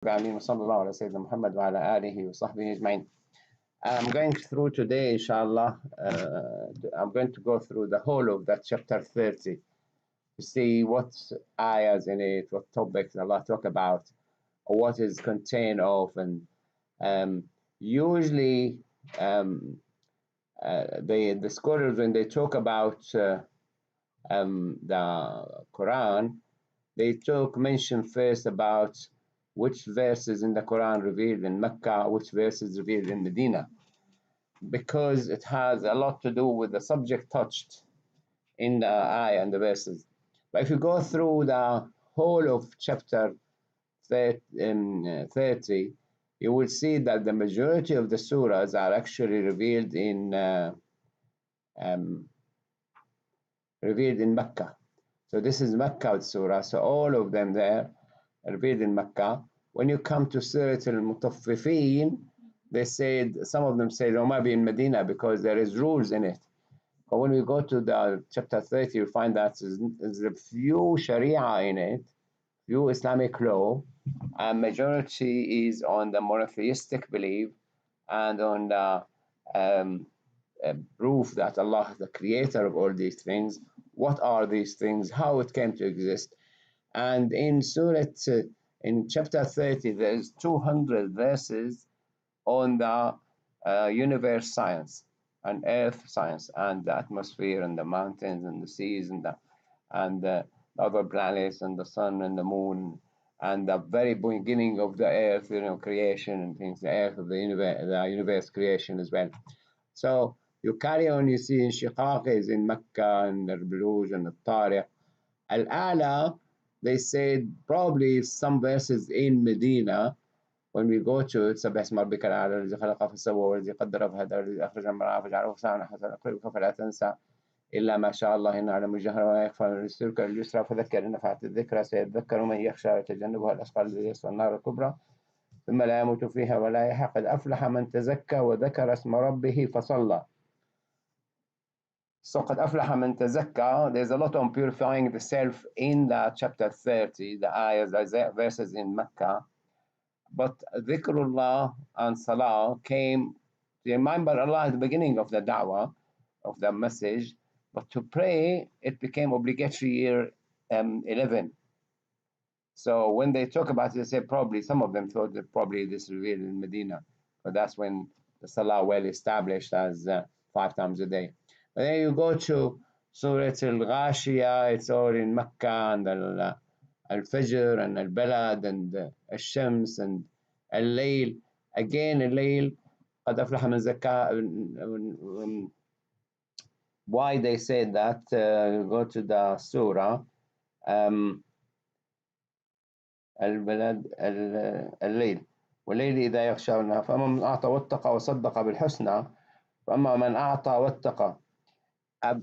I'm going through today, inshallah. I'm going to go through the whole of that chapter 30 to see what ayahs in it, what topics Allah talk about, or what is contained of. And usually, the scholars, when they talk about the Quran, they mention first about which verses in the Quran revealed in Mecca, which verses revealed in Medina, because it has a lot to do with the subject touched in the ayah and the verses. But if you go through the whole of chapter 30, you will see that the majority of the surahs are actually revealed in Mecca. So this is Mecca surah. So all of them there are revealed in Mecca. When you come to Surah Al-Mutaffifin, they said, some of them say, maybe in Medina because there is rules in it. But when we go to the chapter 30, you find that there's a few Sharia in it, few Islamic law, and majority is on the monotheistic belief and on the proof that Allah is the creator of all these things. What are these things? How it came to exist? And in in chapter 30, there's 200 verses on the universe science and earth science and the atmosphere and the mountains and the seas and the other planets and the sun and the moon and the very beginning of the earth, creation and things, the earth of the universe creation as well. So you carry on, you see Inshiqaq is in Mecca and the Buruj and the Tariq. Al-A'la, they said probably some verses in Medina. When we go to it, سبح اسم ربك الأعلى الذي خلق فسوى والذي قدر فهدى والذي أخرج المرعى فجعله غثاء حسنا قلبك فلا تنسى إلا ما شاء الله إنه يعلم الجهر وما يخفى ويسرك اليسرى فذكر إن نفعت الذكرى سيذكر من يخشى ويتجنبها الأشقى الذي يصلى النار الكبرى ثم لا يموت فيها ولا يحيى قد أفلح من تزكى وذكر اسم ربه فصلى. So قد أفلح من تزكى, there's a lot on purifying the self in the chapter 30, the ayahs, the verses in Mecca. But dhikrullah and salah came to remember Allah at the beginning of the da'wah, of the message, but to pray, it became obligatory year 11. So when they talk about it, they say probably, some of them thought that probably this revealed in Medina, but that's when the salah well established as 5 times a day. But then you go to Surah Al-Ghashiyah, it's all in Mecca, and Al-Fajr and Al-Balad and Al-Shams and Al-Layl. Again, Al-Layl, قد أفلح من زكاة. Why they said that? Go to the surah. البلد الليل والليل إذا يغشى فأما من أعطى واتقى وصدق بالحسنى فأما من أعطى واتقى.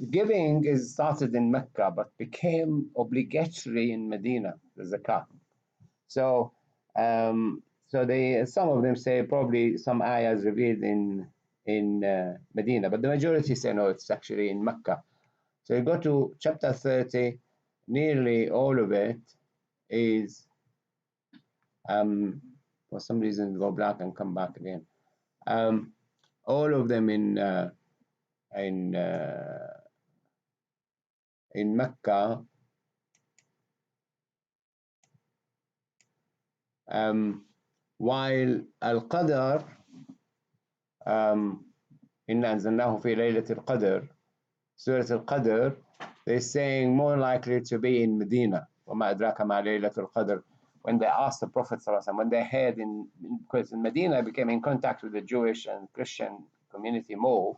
Giving is started in Mecca but became obligatory in Medina, the zakat. So some of them say probably some ayahs revealed in Medina, but the majority say no, it's actually in Mecca. So you go to chapter 30, nearly all of it is for some reason go black and come back again. All of them in Mecca, while Al-Qadr, إِنَّا أَنزَلْنَاهُ فِي لَيْلَةِ الْقَدْرِ, Surah Al-Qadr, they're saying more likely to be in Medina. وَمَا أَدْرَاكَ مَا لَيْلَةُ الْقَدْرِ. When they asked the Prophet ﷺ, when they heard because in Medina became in contact with the Jewish and Christian community more,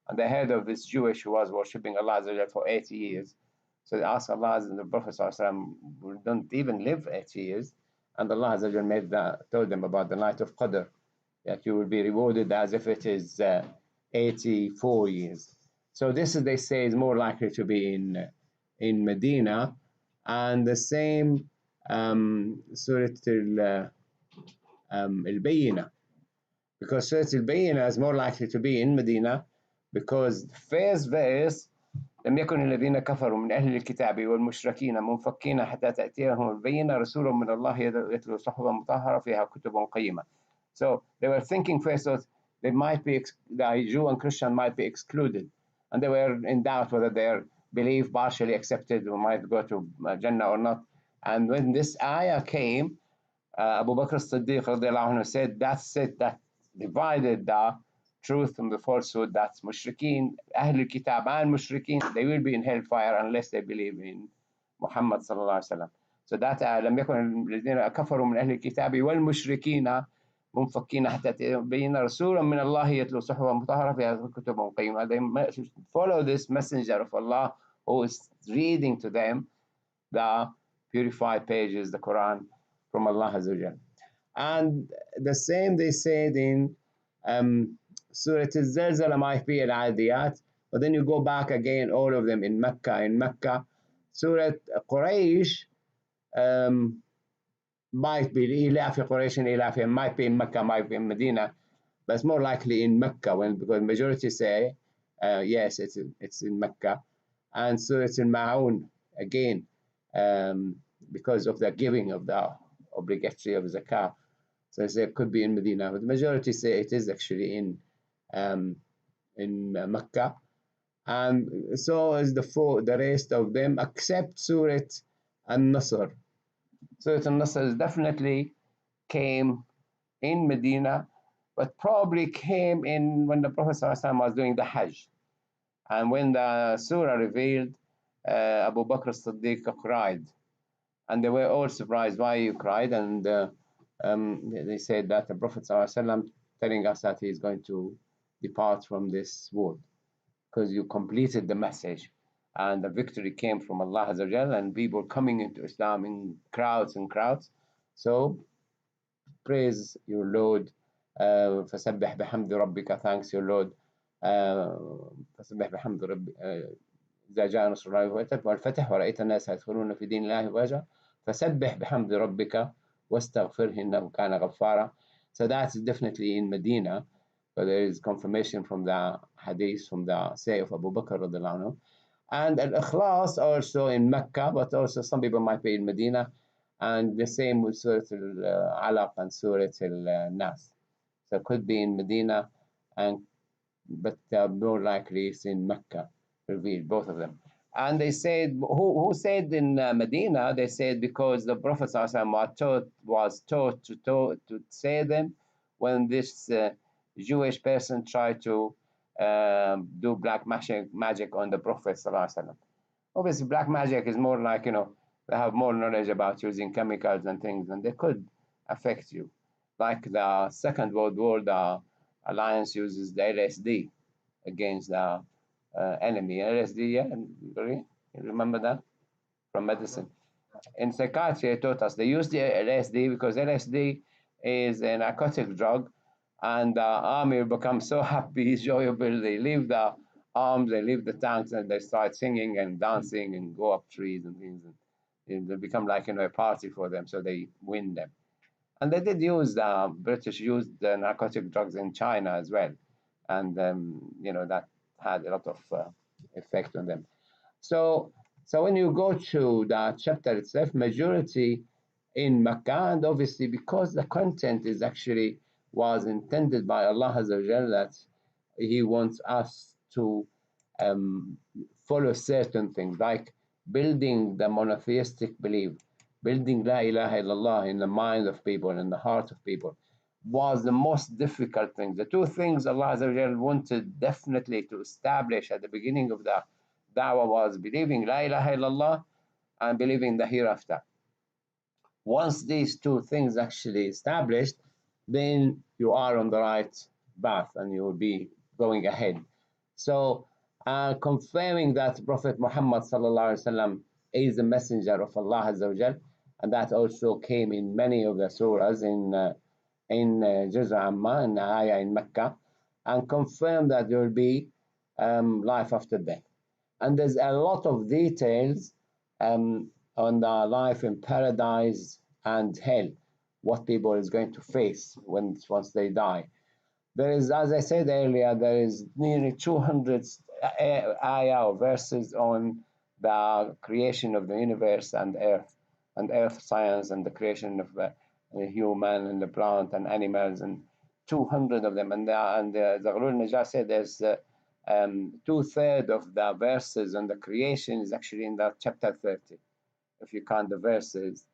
and they heard of this Jewish who was worshipping Allah for 80 years. So they asked Allah, and the Prophet ﷺ don't even live 80 years. And Allah told them about the night of Qadr, that you will be rewarded as if it is 84 years. So this is, they say, is more likely to be in Medina. And the same Surah Al-Bayyinah, because Surah Al-Bayyinah is more likely to be in Medina, because the first verse لم يكن الذين كفروا من أهل الكتاب والمشركين منفكين حتى تأتيهم البينة رسول من الله يتلو صحفا مطهرة فيها كتب قيمة. So they were thinking first that they might be, the Jew and Christian might be excluded, and they were in doubt whether their belief partially accepted or might go to Jannah or not. And when this ayah came, Abu Bakr as-Siddiq radiallahu anhu said, that's it, that divided the truth from the falsehood. That's mushrikeen, Ahl al-Kitab and mushrikeen, they will be in hellfire unless they believe in Muhammad sallallahu alaihi wasallam. So that لم يكن الذين كفروا من أهل الكتاب والمشركين منفكين حتى تبين رسولا من الله يتلو صحفا مطهرة فيها كتب قيمة. They follow this messenger of Allah who is reading to them the purified pages, the Quran from Allah Azza wa Jal. And the same they said in Surah Al-Zalzala might be Al-Adiyat, but then you go back again, all of them in Mecca. In Mecca, Surah Quraysh might be إِلَافِ قُرَيْشٍ إِلَافِهِمْ, might be in Mecca, might be in Medina, but it's more likely in Mecca, because majority say yes, it's in Mecca. And Surah Al-Ma'un again, because of the giving of the obligatory of zakah. So it could be in Medina, but the majority say it is actually in Mecca. And so is the rest of them, except Surah An-Nasr. Surah An-Nasr definitely came in Medina, but probably came in when the Prophet ﷺ was doing the Hajj. And when the surah revealed, Abu Bakr as-Siddiq cried. And they were all surprised, why you cried? And they said that the Prophet ﷺ telling us that he is going to depart from this world because you completed the message, and the victory came from Allah Azza wa Jal, and people coming into Islam in crowds and crowds. So praise your Lord, فسبح بحمد ربك, thanks your Lord, فسبح بحمد ربك إذا جاء نصر الله والفتح ورأيت الناس يدخلون في دين الله أفواجا فسبح بحمد ربك واستغفره إنه كان غفارا. So that's definitely in Medina, but there is confirmation from the hadith, from the say of Abu Bakr radiallahu anhu. And Al-Ikhlas also in Mecca, but also some people might be in Medina, and the same with Surah Al-Alaq and Surah Al-Nas. So it could be in Medina, but more likely it's in Mecca, revealed, both of them. And they said, who said in Medina, they said because the Prophet was taught to say them when this Jewish person tried to do black magic on the Prophet. Obviously, black magic is more like, they have more knowledge about using chemicals and things, and they could affect you. Like the Second World War, the Alliance uses the LSD against the enemy. LSD, yeah? You remember that from medicine? In psychiatry, they taught us they use the LSD because LSD is a narcotic drug, and the army will become so happy, joyful. They leave the arms, they leave the tanks, and they start singing and dancing and go up trees and things. And they become like a party for them, so they win them. And they did use the British used the narcotic drugs in China as well, and that had a lot of effect on them. So when you go to the chapter itself, majority in Mecca, and obviously because the content is actually was intended by Allah Azza wa Jal, that He wants us to follow certain things, like building the monotheistic belief, building La ilaha illallah in the mind of people, in the heart of people, was the most difficult thing. The two things Allah Azza wa Jal wanted definitely to establish at the beginning of the da'wah was believing La ilaha illallah and believing the hereafter. Once these two things actually established, then you are on the right path and you will be going ahead. So confirming that Prophet Muhammad sallallahu alaihi wasallam is the messenger of Allah Azza wa Jal, and that also came in many of the surahs in Juz Amma, in Ayah in Mecca, and confirm that there will be life after death. And there's a lot of details on the life in paradise and hell, what people is going to face once they die. There is, as I said earlier, there is nearly 200 ayah or verses on the creation of the universe and earth science and the creation of the human and the plant and animals and 200 of them. And Zaghlul Najjar said there's two-thirds of the verses on the creation is actually in that chapter 30. If you count the verses,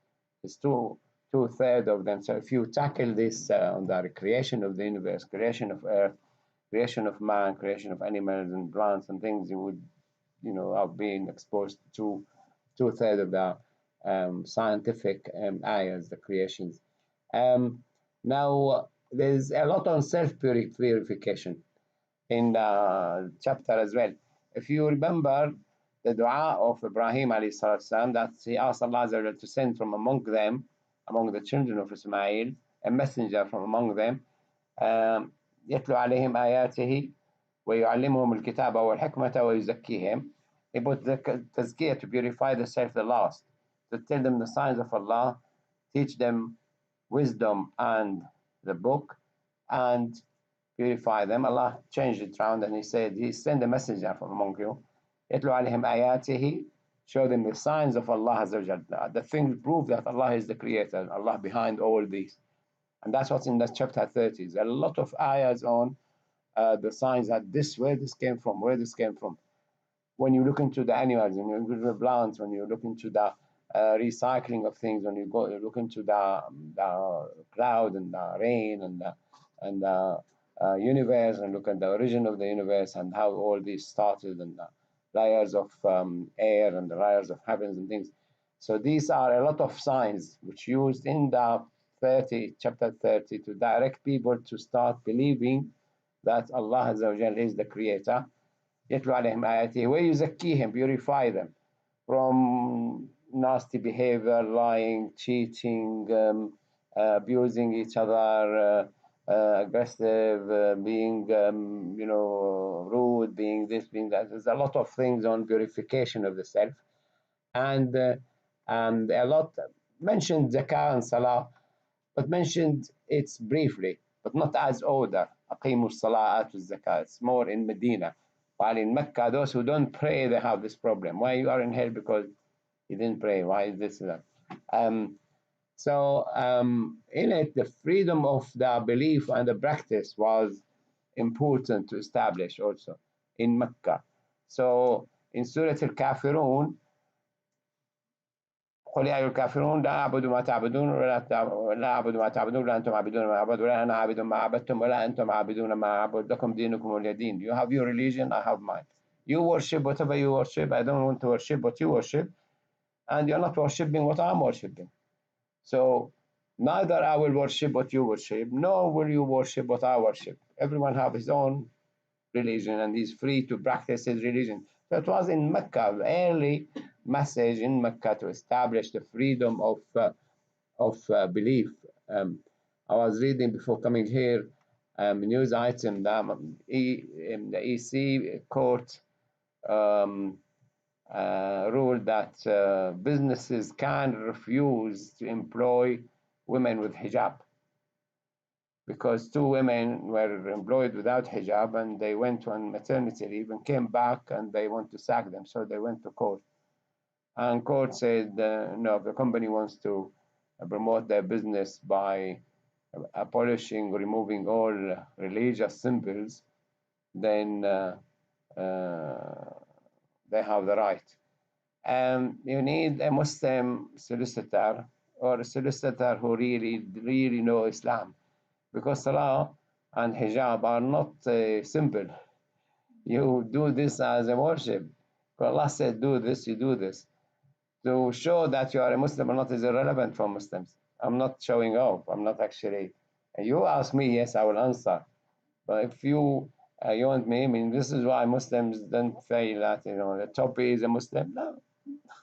it's two-thirds of them. So if you tackle this on the creation of the universe, creation of earth, creation of man, creation of animals and plants and things, you would, have been exposed to two-thirds of the scientific ayahs, the creations. Now, there's a lot on self-purification in the chapter as well. If you remember the dua of Ibrahim alayhi salam, that he asked Allah to send from among them, among the children of Ismail, a messenger from among them, يتلو عليهم آياته ويعلمهم الكتاب والحكمة ويزكيهم. He put the tazkiyah to purify the self, the last, to tell them the signs of Allah, teach them wisdom and the book, and purify them. Allah changed it around and he said, he sent a messenger from among you. يتلو عليهم آياته, show them the signs of Allah Azza wa Jalla. The things prove that Allah is the creator, Allah behind all these. And that's what's in that chapter 30. There's a lot of ayahs on the signs that where this came from, where this came from. When you look into the animals, when you look into the plants, when you look into the recycling of things, when you look into the cloud and the rain and the universe, and look at the origin of the universe and how all this started, and the layers of air and the layers of heavens and things. So these are a lot of signs which used in the chapter 30 to direct people to start believing that Allah Azza wa Jal is the creator. يتلو عليهم آياته ويزكيهم, purify them from nasty behavior, lying, cheating, abusing each other, aggressive, being rude, being this, being that. There's a lot of things on purification of the self, and a lot mentioned zakah and salah, but mentioned it briefly, but not as order. أقيموا الصلاة آتوا الزكاة. It's more in Medina. While in Mecca, those who don't pray, they have this problem. Why you are in hell? Because you didn't pray. Why is this and that? So in it, the freedom of the belief and the practice was important to establish also in Mecca. So in Surah Al-Kafirun, قل يا أيها الكافرون لا أعبد ما تعبدون لا أعبد ما تعبدون ولا أنتم عابدون ما أعبد ولا أنا عابد ما عبدتم ولا أنتم عابدون ما أعبد لكم دينكم ولي دين. You have your religion, I have mine. You worship whatever you worship. I don't want to worship what you worship, and you're not worshiping what I'm worshiping. So neither I will worship what you worship, nor will you worship what I worship. Everyone have his own religion, and he's free to practice his religion. So it was in Mecca, the early message in Mecca to establish the freedom of belief. I was reading before coming here a news item that the EC court ruled that businesses can refuse to employ women with hijab, because two women were employed without hijab and they went on maternity leave and came back and they want to sack them. So they went to court. And court said, no, the company wants to promote their business by abolishing, removing all religious symbols, then they have the right. You need a Muslim solicitor or a solicitor who really know Islam, because Salah and hijab are not simple. You do this as a worship. Allah said, do this, you do this. To show that you are a Muslim or not is irrelevant for Muslims. I'm not showing off. I'm not actually. You ask me, yes, I will answer. But if you want me, I mean, this is why Muslims don't say that, the topi is a Muslim. No,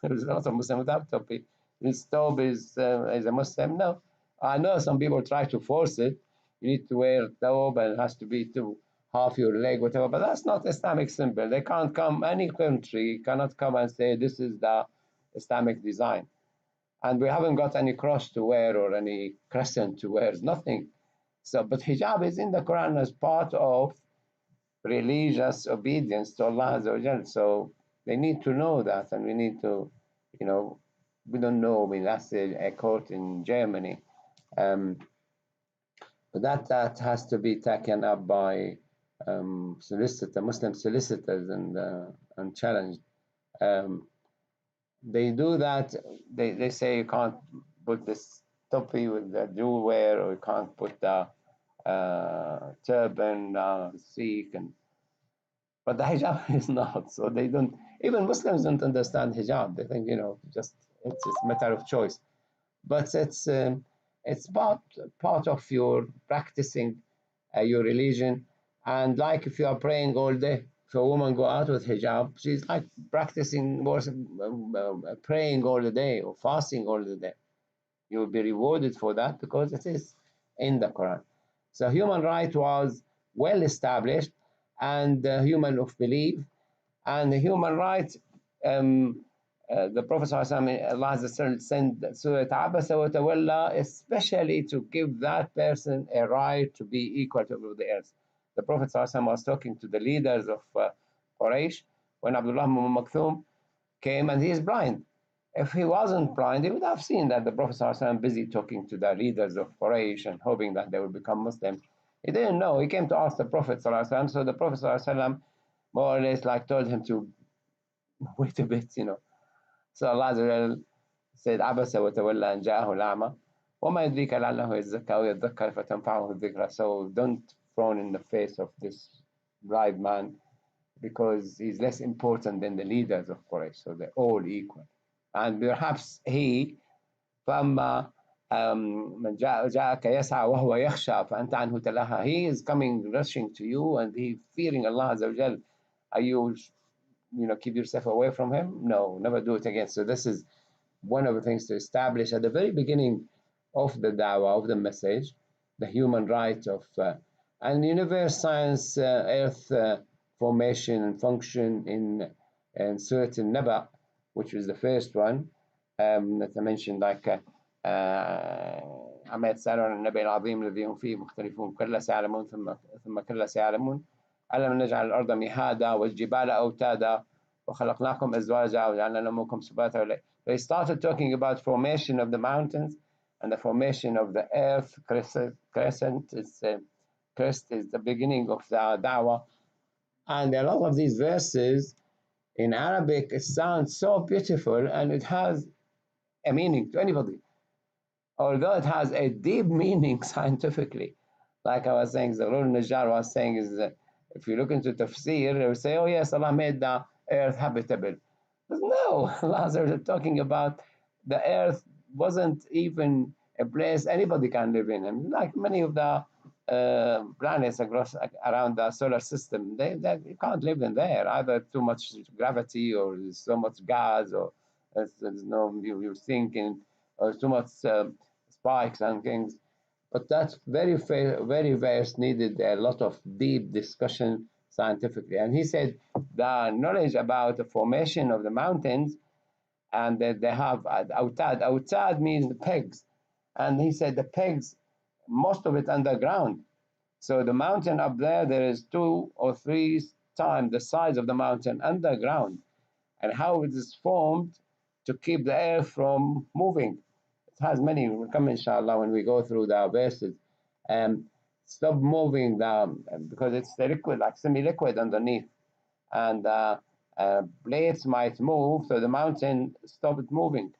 there's a lot of Muslims without topi. This topi is a Muslim. No, I know some people try to force it. You need to wear thobe and it has to be to half your leg, whatever. But that's not Islamic symbol. They can't come, any country cannot come and say this is the Islamic design. And we haven't got any cross to wear or any crescent to wear, nothing. So, but hijab is in the Quran as part of religious obedience to Allah Azza wa Jal. So they need to know that, and we need to, you know, we don't know. I mean, that's a court in Germany. Um, but that has to be taken up by Muslim solicitors and challenged. Um, they do that. They say you can't put this topi with the jewel wear, or you can't put the turban, Sikh, and but the hijab is not. So they don't. Even Muslims don't understand hijab. They think just it's a matter of choice. But it's part of your practicing your religion. And like if you are praying all day, if a woman go out with hijab, she's like practicing worship, praying all the day or fasting all the day. You will be rewarded for that because it is in the Quran. So human right was well established, and human of belief, and the human rights. The Prophet ﷺ, Allah sent Surah Abasa wa Tawalla, especially to give that person a right to be equal to the earth. The Prophet ﷺ was talking to the leaders of Quraysh when Abdullah ibn Maktoum came, and he is blind. If he wasn't blind, he would have seen that the Prophet ﷺ busy talking to the leaders of Quraysh and hoping that they would become Muslims. He didn't know. He came to ask the Prophet ﷺ, so the Prophet ﷺ more or less like told him to wait a bit. So Allah said, عبس وتولى أن جاءه الأعمى وما يدريك لعله يزكى أو يذكر فتنفعه الذكرى. So don't frown in the face of this blind man, because he's less important than the leaders of Quraysh. So they're all equal. And perhaps he, فأما من جاءك يسعى وهو يخشى فأنت عنه تلهى. He is coming rushing to you and he fearing Allah Azza wa Jal. Are you keep yourself away from him? No, never do it again. So this is one of the things to establish at the very beginning of the da'wah, of the message, the human right of and universe, science, earth formation and function in certain Naba, which was the first one that I mentioned, like عما يتساءلون عن النبأ العظيم الذي هم فيه مختلفون كلا سيعلمون ثم كلا سيعلمون ألم نجعل الأرض مهادا والجبال أوتادا وخلقناكم أزواجا وجعلنا نومكم سباتا. They started talking about formation of the mountains and the formation of the earth. Crescent is crest is the beginning of the da'wah. And a lot of these verses in Arabic, it sounds so beautiful and it has a meaning to anybody, although it has a deep meaning scientifically. Like I was saying, Zarur Najjar was saying, is that if you look into tafsir, they will say, oh yes, Allah made the earth habitable. But no, Allah is talking about the earth wasn't even a place anybody can live in. And like many of the planets around the solar system, they you can't live in there. Either too much gravity, or there's so much gas, or there's no you're thinking, or too much spikes and things. But that very verse needed a lot of deep discussion scientifically. And he said the knowledge about the formation of the mountains, and that they have autad. Autad means the pegs. And he said the pegs, most of it underground. So the mountain up there is 2 or 3 times the size of the mountain underground. And how it is formed to keep the air from moving. It has many. We'll come inshallah when we go through the verses. Stop moving because it's the liquid, like semi-liquid underneath, and blades might move, so the mountain stopped moving.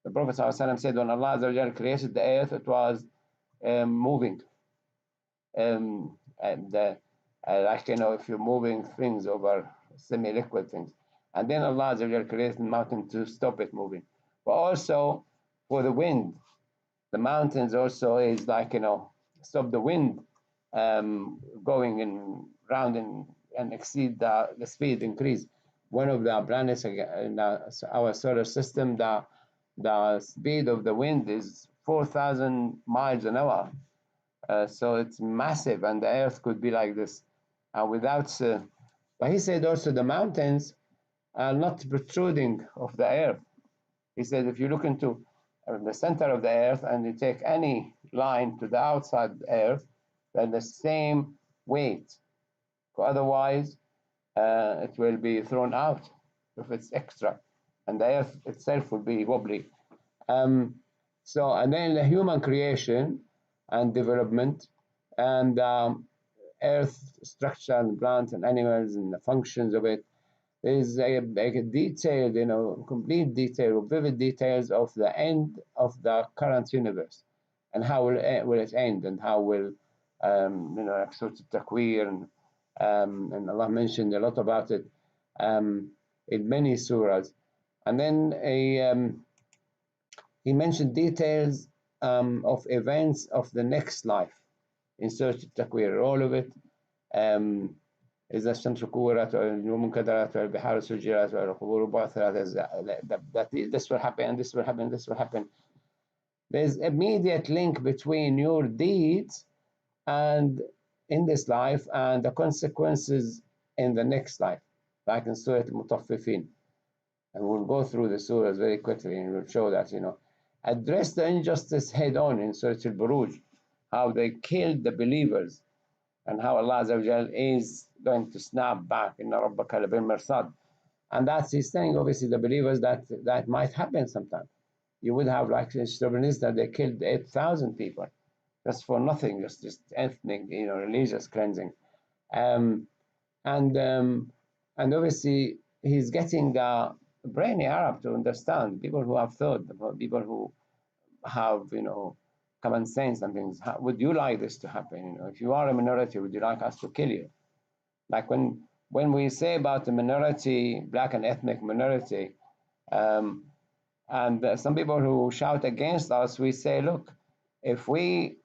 The Prophet ﷺ said when Allah created the earth, it was moving, and like if you're moving things over semi-liquid things, and then Allah created the mountain to stop it moving. But also for the wind, the mountains also is like stop the wind going and round and exceed the speed increase. One of the planets in our solar system, the speed of the wind is 4,000 miles an hour. So it's massive, and the earth could be like this without. But he said also the mountains are not protruding of the earth. He said if you look into the center of the earth and you take any line to the outside of the earth, then the same weight Otherwise, it will be thrown out if it's extra, and the earth itself will be wobbly. Um, and then the human creation and development, and earth structure and plants and animals and the functions of it. There's a detailed, complete detail, vivid details of the end of the current universe, and how will it end, and how will, like sort of takwir, and Allah mentioned a lot about it in many surahs. And then he mentioned details of events of the next life in Surah Al-Takwir, all of it. إذا الشمس كورت والنجوم انكدرت والبحار سجرت والقبور بعثرت, that this will happen, and this will happen, and this will happen. There's immediate link between your deeds and in this life and the consequences in the next life, like in Surah Al-Mutaffifin. And we'll go through the surahs very quickly, and we'll show that, address the injustice head on in Surah Al-Buruj, how they killed the believers, and how Allah is going to snap back in Rabbaka labil mirsad. And that's He's saying, obviously, the believers that might happen sometime. You would have, like in Srebrenica, they killed 8,000 people just for nothing, just ethnic, religious cleansing. And obviously, he's getting a brainy Arab to understand, people who have thought, people who have, common sense and things. Would you like this to happen? If you are a minority, would you like us to kill you? Like when we say about the minority, black and ethnic minority, and some people who shout against us, we say, look, if we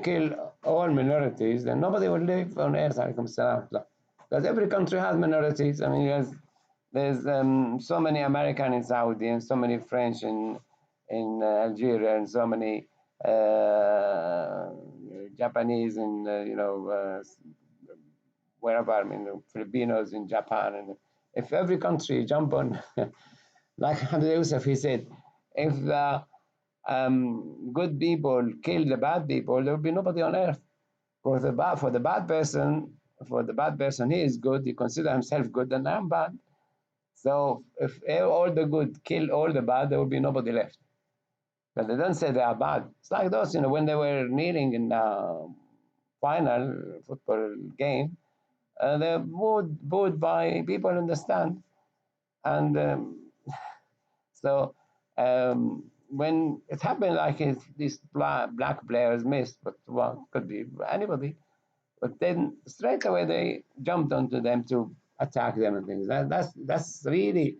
kill all minorities, then nobody will live on earth. Because every country has minorities. I mean, there's so many American in Saudi, and so many French in Algeria, and so many Japanese in wherever. I mean, Filipinos in Japan. And if every country jump on, like Hamza Yusuf, he said, if the good people kill the bad people, there will be nobody on earth. For the bad person, he is good. He considers himself good, and I'm bad. So if all the good kill all the bad, there will be nobody left. But they don't say they are bad. It's like those, when they were kneeling in the final football game, they're booed by people in the stand. And so when it happened, like these black players missed, but could be anybody. But then straight away they jumped onto them to attack them and things. That's really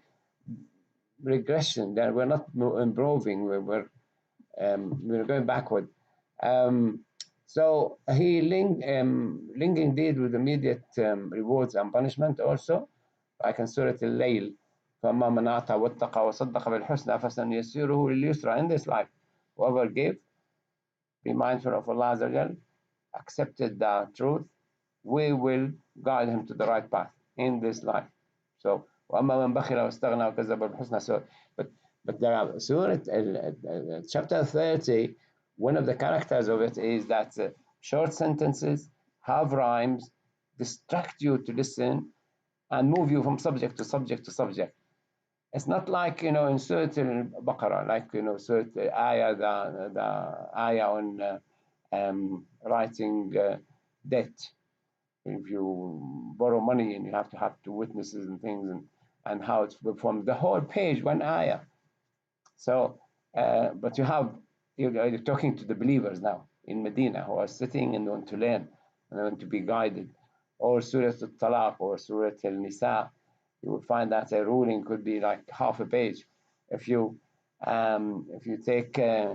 regression. That we're not improving. We're going backward. So he linked indeed with immediate rewards and punishment also, like in Surah Al-Layl. فَأَمَّا مَنْ أَعْطَى وَاتَّقَى وَصَدَّقَ بِالْحُسْنَى فَسَنُيَسِّرُهُ لِلْيُسْرَى. In this life, whoever gave, be mindful of Allah Azza wa Jal, accepted the truth, we will guide him to the right path in this life. So وَأَمَّا مَنْ بَخِلَ وَاسْتَغْنَى وَكَذَّبَ بِالْحُسْنَى. So, but there are Surah chapter 30. One of the characters of it is that short sentences have rhymes, distract you to listen, and move you from subject to subject to subject. It's not like, in Surah Al-Baqarah, like, Surah Ayah, the Ayah on writing debt. If you borrow money and you have to have two witnesses and things, and how it's performed, the whole page, one Ayah. So, but you're talking to the believers now in Medina who are sitting and want to learn and want to be guided. Or Surah Al-Talaq or Surah Al-Nisa, you will find that a ruling could be like half a page. If you take Surah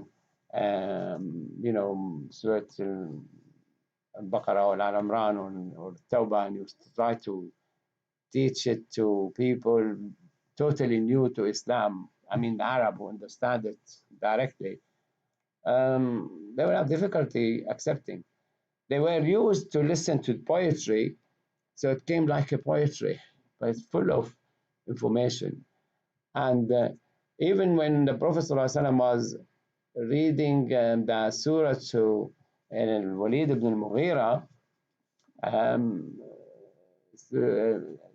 Al-Baqarah or Al-Imran or Tawbah, and you try to teach it to people totally new to Islam, I mean the Arab who understand it directly, they will have difficulty accepting. They were used to listen to poetry, so it came like a poetry, but it's full of information. And even when the Prophet ﷺ was reading the surah to Walid ibn al-Mughira, Um,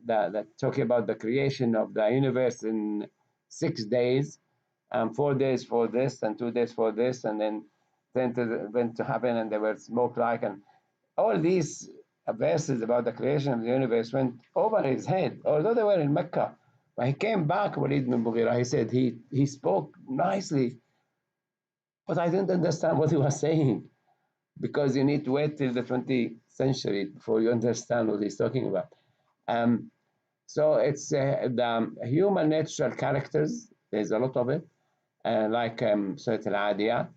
that talking about the creation of the universe in 6 days, and 4 days for this, and 2 days for this, and then went to happen, and there were smoke like, and all these verses about the creation of the universe went over his head, although they were in Mecca. When he came back, Walid bin Mughira, he said he spoke nicely, but I didn't understand what he was saying because you need to wait till the 20th century before you understand what he's talking about. Um, so it's the human natural characters. There's a lot of it, like Surah Al-Adiyah.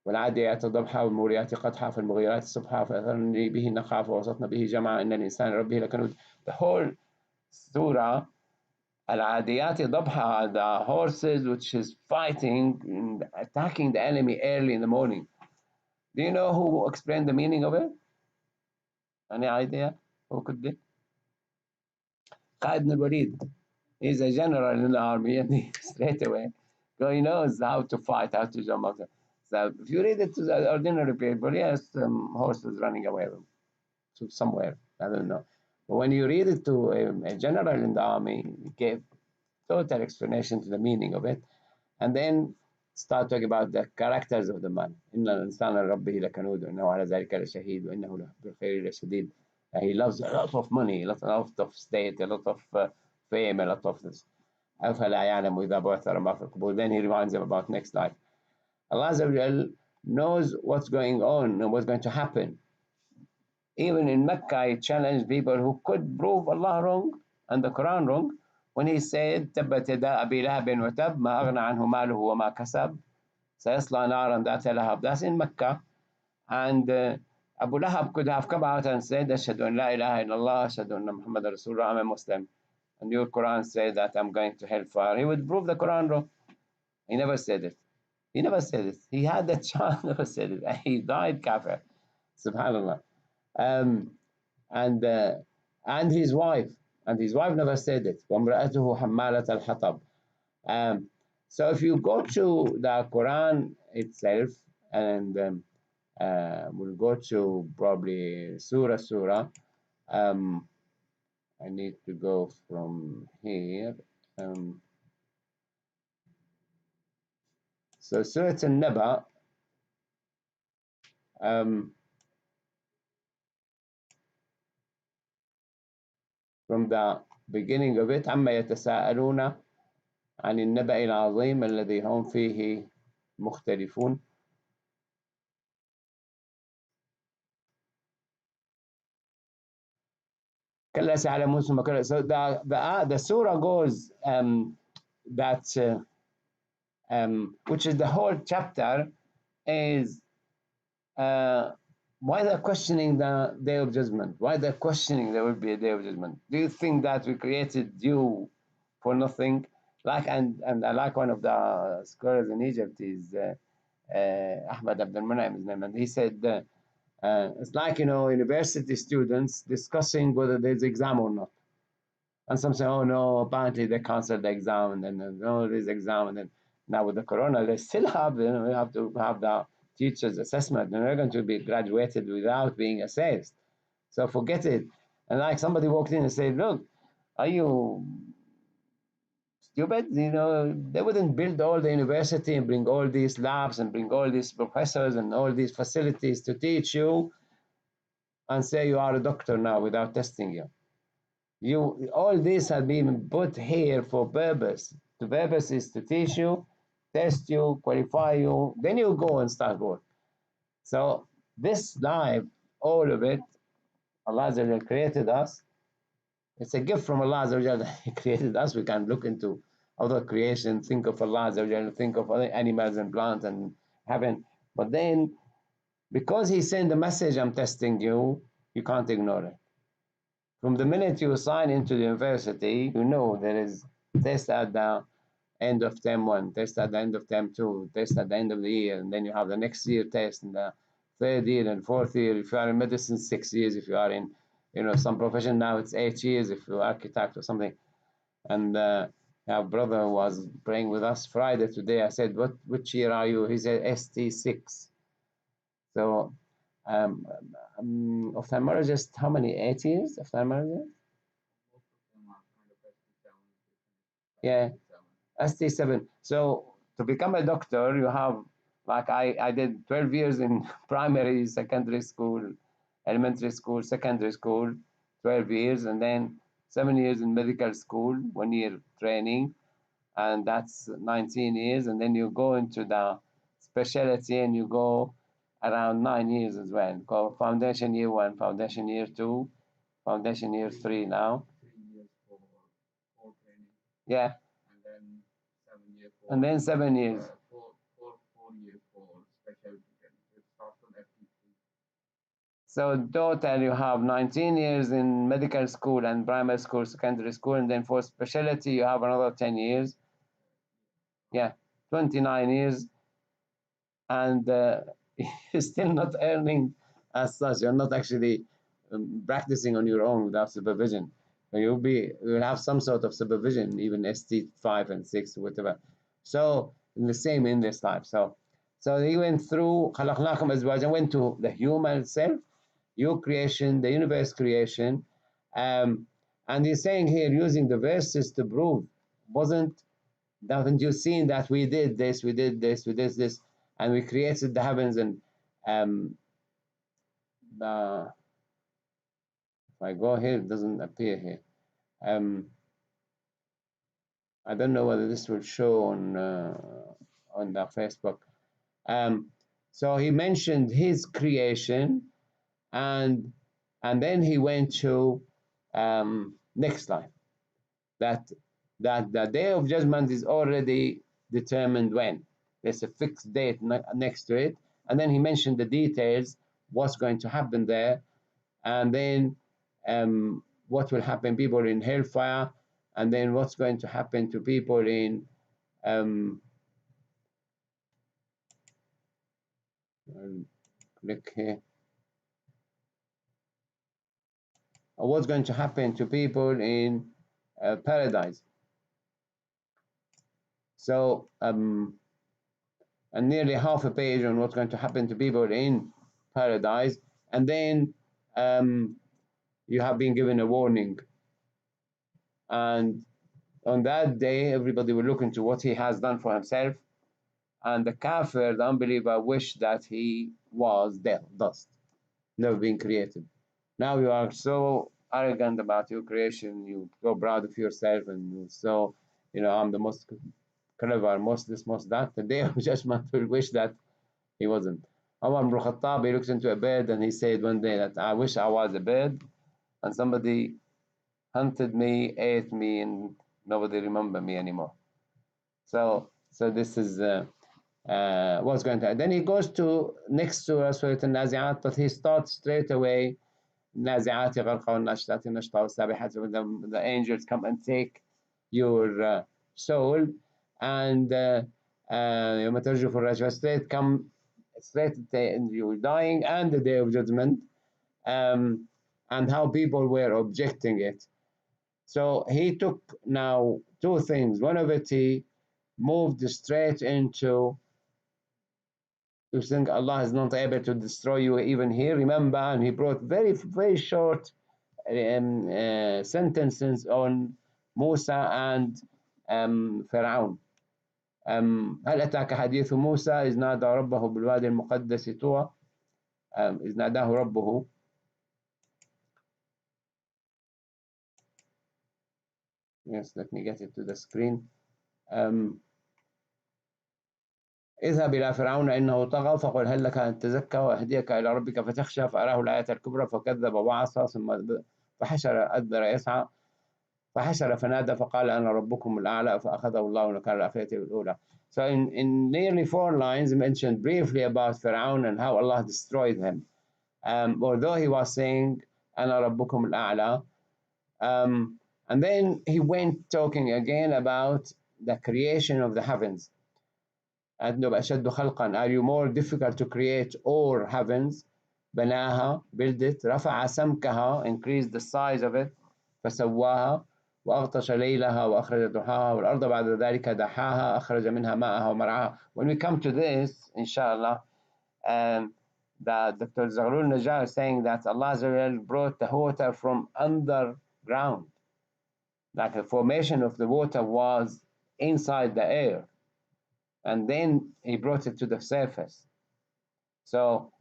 والعاديات ضبحا والموريات قدحا فالمغيرات صبحا فأثرن به نقعا فوسطن به جمعا إن الإنسان ربه لكنود. The whole surah العاديات ضبحا, the horses which is fighting and attacking the enemy early in the morning. Do you know who explained the meaning of it? Any idea? Who could be? Khalid ibn Walid. He's a general in the army, and he straight away, so he knows how to fight, how to jump up. So if you read it to the ordinary people, yes, horses running away to somewhere, I don't know. But when you read it to a general in the army, he gave total explanation to the meaning of it, and then start talking about the characters of the man. إن الإنسان لربه لكنود وإنه على ذلك لشهيد وإنه بالخير لشديد. He loves a lot of money, a lot of state, a lot of fame, a lot of this. أفلا يعلم إذا بعثر ما في القبور. Then he reminds them about next life. Allah Azza wa Jal knows what's going on and what's going to happen. Even in Mecca, he challenged people who could prove Allah wrong and the Quran wrong when he said, تبت يدا أبي لهب وتب ما أغنى عنه ماله وما كسب سيصلى نارا ذات لهب. That's in Mecca. And Abu Lahab could have come out and said, أشهد أن لا إله إلا الله أشهد أن محمد رسول الله, I'm a Muslim. And your Quran says that I'm going to hellfire. He would prove the Quran wrong. He never said it. He never said it. He had the chance, never said it. He died kafir. Subhanallah. Um, and his wife, never said it. وَامْرَأَتُهُ حَمَّالَةَ الْحَطَبِ. So if you go to the Quran itself, and we'll go to probably surah. I need to go from here. So Surah An-Naba, from the beginning of it, عما يتساءلون عن النبأ العظيم الذي هم فيه مختلفون. كلا سيعلمون ثم كلا. So the surah goes which is the whole chapter is why they're questioning the day of judgment. Why they're questioning there will be a day of judgment. Do you think that we created you for nothing? Like and I like one of the scholars in Egypt is Ahmad Abdul Mun'im, his name, and he said it's like university students discussing whether there's exam or not. And some say, oh no, apparently they canceled the exam, and then no, there's exam, and then now with the corona, they still have, we have to have the teachers' assessment, and they're going to be graduated without being assessed. So forget it. And like somebody walked in and said, look, are you stupid? They wouldn't build all the university and bring all these labs and bring all these professors and all these facilities to teach you and say you are a doctor now without testing you. All this has been put here for purpose. The purpose is to teach you, test you, qualify you, then you go and start work. So this life, all of it, Allah Azza wa Jal created us. It's a gift from Allah Azza wa Jal that He created us. We can look into other creation, think of Allah Azza wa Jal, think of other animals and plants and heaven. But then, because He sent the message, I'm testing you, you can't ignore it. From the minute you sign into the university, there is test at the end of term 1, test at the end of term 2, test at the end of the year, and then you have the next year test, and the third year and fourth year. If you are in medicine, 6 years. If you are in, some profession now, it's 8 years. If you're architect or something. And our brother was praying with us Friday today. I said, which year are you? He said, ST6. So Um, ophthalmologist, how many? 8 years? Ophthalmologist? Yeah, ST7. So to become a doctor, you have, like I did 12 years in primary, secondary school, elementary school, secondary school, 12 years, and then 7 years in medical school, 1 year training, and that's 19 years. And then you go into the specialty and you go around 9 years as well. Go foundation year one, foundation year two, foundation year three now. Yeah. And then 7 years. So total you have 19 years in medical school and primary school, secondary school, and then for specialty you have another 10 years. Yeah, 29 years, and you're still not earning as such. You're not actually practicing on your own without supervision. So you'll have some sort of supervision, even ST5 and 6, whatever. So in the same in this life. So he went through خلقناكم أزواجا, went to the human self, your creation, the universe creation, and he's saying here using the verses to prove, haven't you seen that we did this, we did this, we did this, and we created the heavens and the if I go here, it doesn't appear here. I don't know whether this will show on the Facebook. So he mentioned his creation, and then he went to next slide. That the day of judgment is already determined when. There's a fixed date next to it, and then he mentioned the details, what's going to happen there, and then what will happen people in hellfire, and then what's going to happen to people in click here. What's going to happen to people in paradise. So and nearly half a page on what's going to happen to people in paradise, and then you have been given a warning, and on that day everybody will look into what he has done for himself, and the kafir, the unbeliever, wish that he was dust, never been created. Now you are so arrogant about your creation, you so proud of yourself, and you so, I'm the most clever, most this, most that. The day of judgment will wish that he wasn't. Umar ibn Khattab, he looks into a bird and he said one day that I wish I was a bird and somebody hunted me, ate me, and nobody remember me anymore. So this is what's going to happen. Then he goes to next surah, Surah Al-Nazi'at, but he starts straight away, النازعات غرقا والناشطات نشطا والسابحات. The angels come and take your soul, and يوم ترجف الرجفة, straight come straight you're dying, and the day of judgment, and how people were objecting it. So he took now two things. One of it, he moved straight into, you think Allah is not able to destroy you even here. Remember, and he brought very, very short sentences on Musa and Pharaoh. هل أتاك حديث موسى إذ نادى ربه بالوادي المقدس طوى إذ ناداه ربه. Yes, let me get it to the screen. اذهب إلى فرعون إنه طغى فقل هل لك أن تزكى وأهديك إلى ربك فتخشى فأراه الآية الكبرى فكذب وعصى ثم فحشر أدبر يسعى فحشر فنادى فقال أنا ربكم الأعلى فأخذه الله نكال الآخرة والأولى. So in nearly 4 lines mentioned briefly about Pharaoh and how Allah destroyed him. Although he was saying أنا ربكم الأعلى, and then he went talking again about the creation of the heavens. أنتم أشد خلقا, are you more difficult to create or heavens? بناها, build it. رفع سمكها, increase the size of it. فسواها وأغطش ليلها وأخرج ضحاها والأرض بعد ذلك دحاها أخرج منها ماءها ومرعاها. When we come to this, inshallah, that Dr. Zaghlul Najjar is saying that Allah Azza wa Jal brought the water from underground, like the formation of the water was inside the air, and then He brought it to the surface. So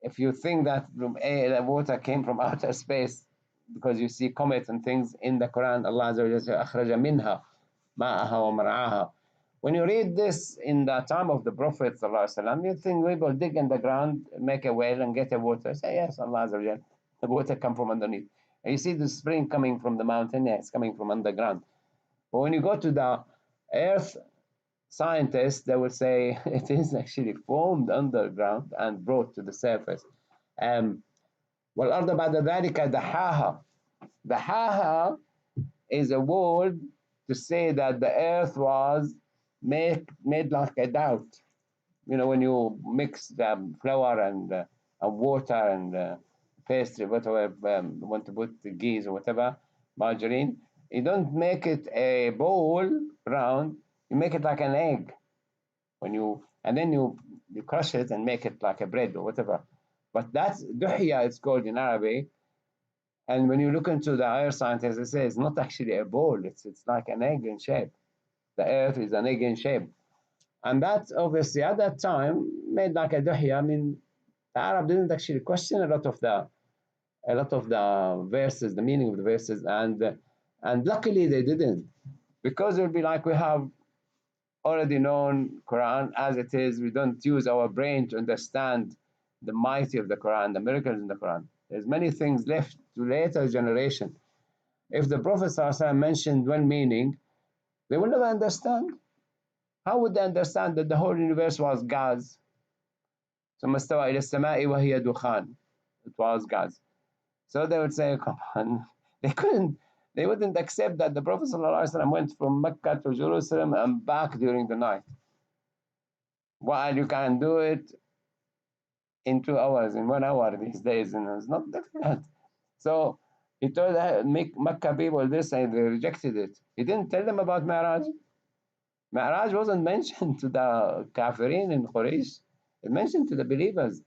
if you think that the water came from outer space, because you see comets and things in the Quran, Allah Azza wa Jalla says, أخرج منها ماءها ومرعاها. When you read this in the time of the Prophet ﷺ, you think people dig in the ground, make a well, and get a water. Say, yes, Allah Azza wa Jalla, the water come from underneath. And you see the spring coming from the mountain, yeah, it's coming from underground. But when you go to the earth scientists, they will say it is actually formed underground and brought to the surface. والأرض بعد ذلك دحاها. دحاها is a word to say that the earth was made like a doubt. You know, when you mix the flour and water and pastry, whatever you want to put the ghee or whatever, margarine, you don't make it a bowl round, you make it like an egg. And then you crush it and make it like a bread or whatever. But that's duhya, it's called in Arabic. And when you look into the earth scientists, they say it's not actually a ball, it's like an egg in shape. The earth is an egg in shape. And that obviously at that time made like a duhya. I mean, the Arab didn't actually question a lot of the verses, the meaning of the verses, and luckily they didn't, because it would be like we have already known Quran as it is. We don't use our brain to understand the mighty of the Quran, the miracles in the Quran. There's many things left to later generation. If the Prophet ﷺ mentioned one meaning, they will never understand. How would they understand that the whole universe was gas? ثم استوى إلى السماء وهي دخان. It was gas. So they would say, come on. They wouldn't accept that the Prophet ﷺ went from Mecca to Jerusalem and back during the night. While you can do it in 2 hours, in 1 hour these days, and it's not difficult. So he told Mecca people this and they rejected it. He didn't tell them about Mi'raj. Mi'raj wasn't mentioned to the Kafirin in Quraysh. It mentioned to the believers. He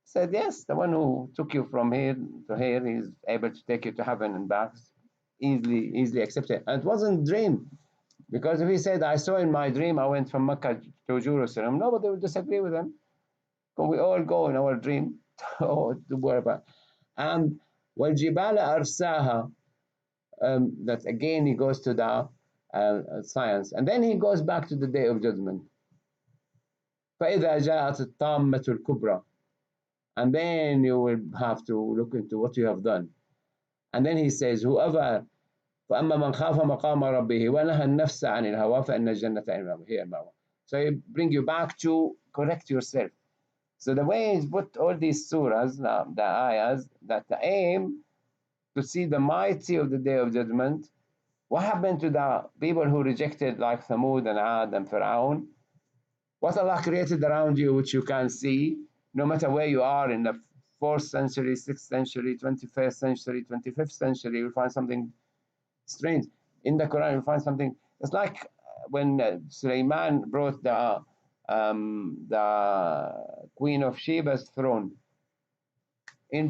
said, yes, the one who took you from here to here is able to take you to heaven and back. Easily accepted. And it wasn't a dream. Because if he said, I saw in my dream, I went from Mecca to Jerusalem, nobody would disagree with him. But we all go in our dream to worry about. And وَالْجِبَالَ أَرْسَاهَا, that again he goes to the science. And then he goes back to the Day of Judgment. فَإِذَا جَاءَتِ الطَّامَّةُ الْكُبْرَى. And then you will have to look into what you have done. And then he says, whoever فَأَمَّا مَنْ خَافَ مَقَامَ رَبِّهِ وَنَهَى النَّفْسَ عَنِ الْهَوَى فَإِنَّ الْجَنَّةَ هِيَ الْمَأْوَى. So he bring you back to correct yourself. So the way is put all these surahs, the ayahs, that the aim to see the mighty of the Day of Judgment. What happened to the people who rejected, like Thamud and Ad and Fir'aun? What Allah created around you, which you can see, no matter where you are in the 4th century, 6th century, 21st century, 25th century, you'll find something strange. In the Quran, you'll find something. It's like when Sulaiman brought the Queen of Sheba's throne. He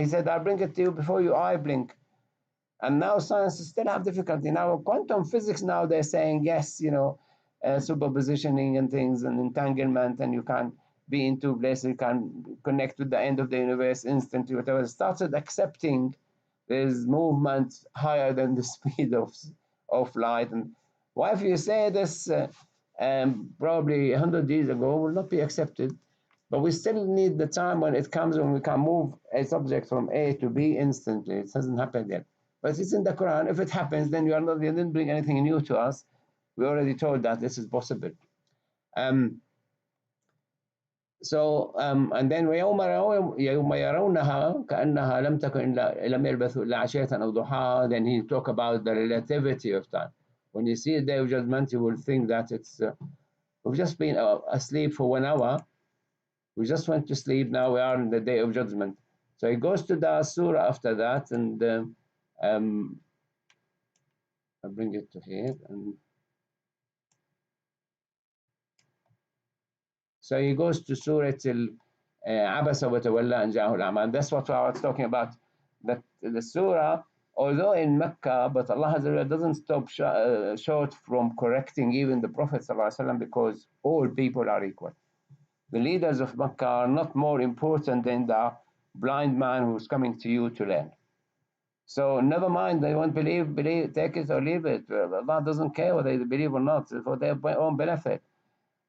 said, I'll bring it to you before your eye blink. And now science still have difficulty. Now quantum physics, now they're saying, yes, superpositioning and things and entanglement, and you can be in two places, you can connect with the end of the universe instantly, whatever. Started accepting there's movement higher than the speed of light. And why, if you say this probably 100 years ago, will not be accepted. But we still need the time when it comes when we can move a subject from A to B instantly. It hasn't happened yet. But it's in the Quran. If it happens, then you didn't bring anything new to us. We already told that this is possible. And then ويوم يرونها كأنها لم تكن لم يلبثوا إلا عشية أو ضحاها. Then he talk about the relativity of time. When you see a Day of Judgment, you will think that we've just been asleep for 1 hour. We just went to sleep. Now we are in the Day of Judgment. So he goes to the surah after that, and I'll bring it to here. And So he goes to Surah Abasa wa Tawalla and Ja'ahul A'ma. That's what I was talking about. That the surah, although in Mecca, but Allah doesn't stop short from correcting even the Prophet ﷺ, because all people are equal. The leaders of Mecca are not more important than the blind man who's coming to you to learn. So never mind, they won't believe, take it or leave it. Allah doesn't care whether they believe or not, it's for their own benefit.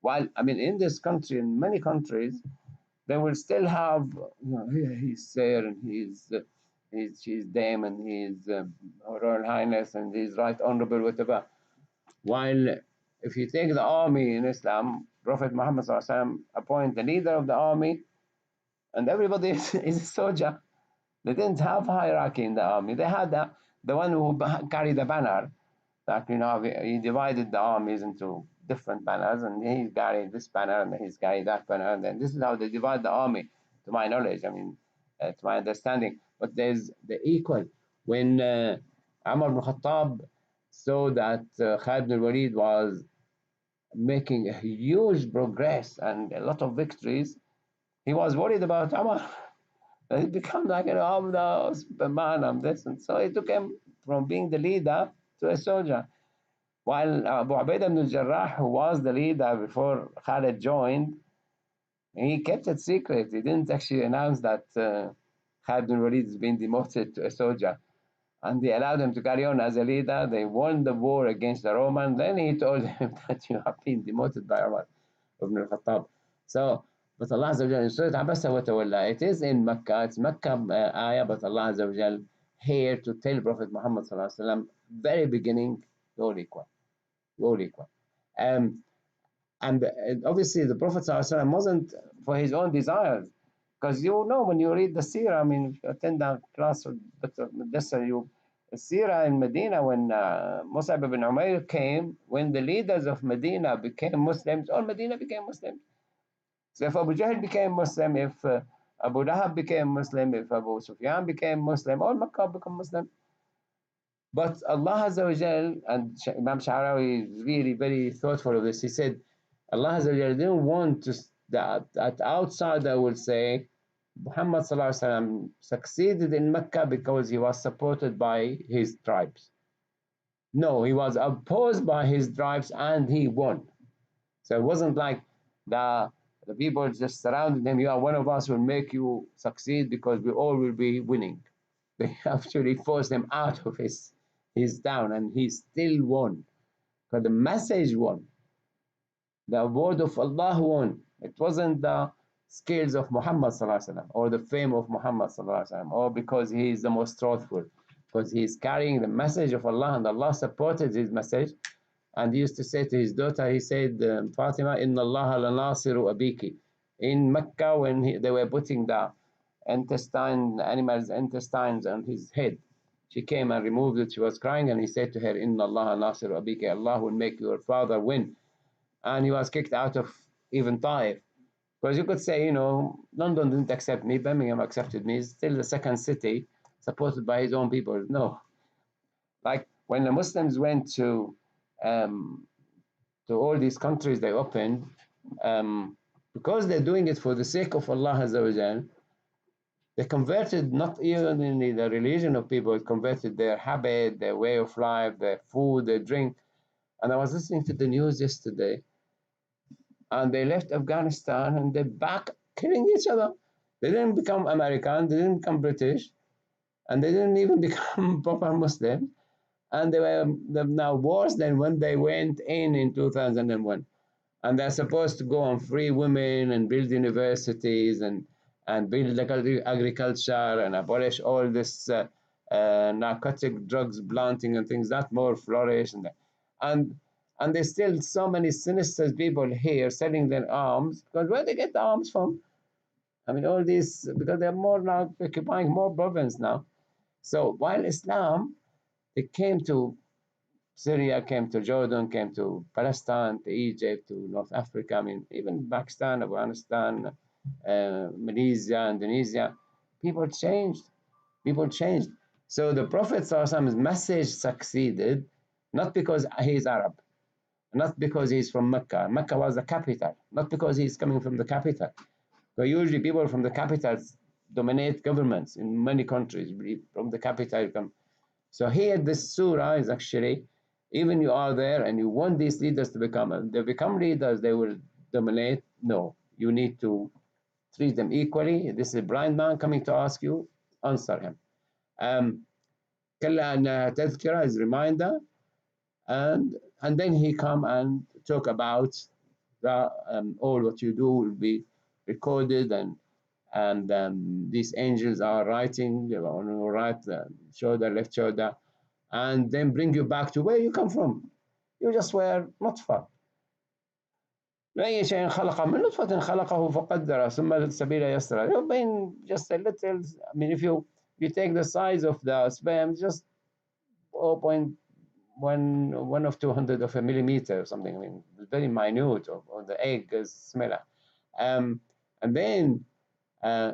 While, I mean, in this country, in many countries, they will still have, he's Sir and he's Dame and he's Royal Highness and he's Right Honorable, whatever. While if you take the army in Islam, Prophet Muhammad appointed the leader of the army, and everybody is a soldier. They didn't have hierarchy in the army. They had the one who carried the banner. That he divided the armies into different banners, and he carried this banner, and he's carried that banner, and then this is how they divide the army, to my knowledge. I mean, to my understanding. But there's the equal. When Umar ibn Khattab saw that Khalid ibn Walid was making a huge progress and a lot of victories, he was worried about Umar. He became like, I'm the man, I'm this. And so he took him from being the leader to a soldier. While Abu Ubaidah ibn al-Jarrah, who was the leader before Khalid joined, he kept it secret. He didn't actually announce that Khalid ibn Walid has been demoted to a soldier. And they allowed him to carry on as a leader. They won the war against the Romans. Then he told him that you have been demoted by Umar ibn al-Khattab. So, but Allah Azza wa Jal in Surah Abasa wa Tawalla, it is in Mecca, it's Mecca ayah, but Allah Azza wa Jal here to tell Prophet Muhammad Sallallahu Alaihi Wasallam, very beginning, you're all equal. You're all equal. And obviously the Prophet Sallallahu Alaihi Wasallam wasn't for his own desires. Because when you read the Seerah, I mean, if you attend that class with Dr. Mudassar, the Seerah in Medina, when Mus'ab ibn Umair came, when the leaders of Medina became Muslims, all Medina became Muslims. So if Abu Jahl became Muslim, if Abu Lahab became Muslim, if Abu Sufyan became Muslim, all Makkah become Muslim. But Allah Azza wa Jal, and Imam Sha'rawi is really very thoughtful of this, he said, Allah Azza wa Jal didn't want that outsider will say, Muhammad Sallallahu Alaihi Wasallam succeeded in Mecca because he was supported by his tribes. No, he was opposed by his tribes and he won. So it wasn't like the people just surrounded him. You are one of us, will make you succeed because we all will be winning. They actually forced him out of his town, and he still won. Because the message won. The word of Allah won. It wasn't the skills of Muhammad Sallallahu Alaihi Wasallam or the fame of Muhammad Sallallahu Alaihi Wasallam, or because he is the most truthful. Because he is carrying the message of Allah, and Allah supported his message. And he used to say to his daughter, he said, Fatima, Inna Allah la nasiru abiki. In Mecca, when they were putting the animal's intestines on his head, she came and removed it. She was crying, and he said to her, Inna Allah la nasiru abiki. Allah will make your father win. And he was kicked out of even Taif. Because you could say, London didn't accept me, Birmingham accepted me. It's still the second city supported by his own people. No. Like when the Muslims went to all these countries they opened, because they're doing it for the sake of Allah Azza wa Jal, they converted not even in the religion of people, it converted their habit, their way of life, their food, their drink. And I was listening to the news yesterday, and they left Afghanistan and they're back killing each other. They didn't become American, they didn't become British, and they didn't even become proper Muslims. And they're now worse than when they went in 2001. And they're supposed to go on free women and build universities and build agriculture and abolish all this narcotic drugs planting and things that more flourish. And there's still so many sinister people here selling their arms, because where they get the arms from? I mean, all these, because they're more now occupying more province now. So while Islam, it came to Syria, came to Jordan, came to Palestine, to Egypt, to North Africa, I mean, even Pakistan, Afghanistan, Malaysia, Indonesia, people changed. People changed. So the Prophet's message succeeded, not because he's Arab, not because he's from Mecca. Mecca was the capital, not because he's coming from the capital. So usually people from the capitals dominate governments in many countries. From the capital come. So here, this surah is actually, even you are there and you want these leaders to become, they become leaders, they will dominate. No, you need to treat them equally. This is a blind man coming to ask you, answer him. كلا أنها تذكرة is reminder, and then he come and talk about the all what you do will be recorded, and these angels are writing on your right shoulder, left shoulder, and then bring you back to where you come from. You just were نطفة. لأي شيء خلق من نطفة خلقه فقدر ثم السبيل يسر. You've been just a little. I mean, if you take the size of the sperm, just 0.1 of 200 of a millimeter or something. I mean, very minute, or the egg is smaller. And then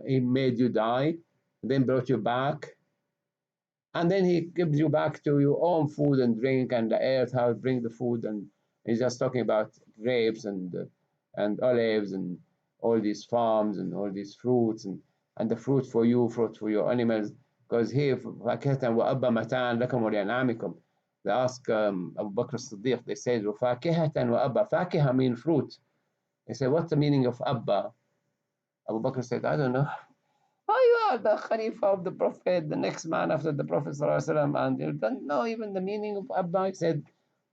he made you die, then brought you back, and then he gives you back to your own food and drink, and the earth, how it brings the food, and he's just talking about grapes and olives and all these farms and all these fruits, and the fruit for you, fruit for your animals, because here فاكهة وأبا متاعا لكم ولأنعامكم. They ask Abu Bakr as-Siddiq, they said وفاكهة وأبا. فاكهة mean fruit. They said, what's the meaning of Abba? Abu Bakr said, I don't know. Oh, you are the Khalifa of the Prophet, the next man after the Prophet ﷺ, and you don't know even the meaning of Abba. He said,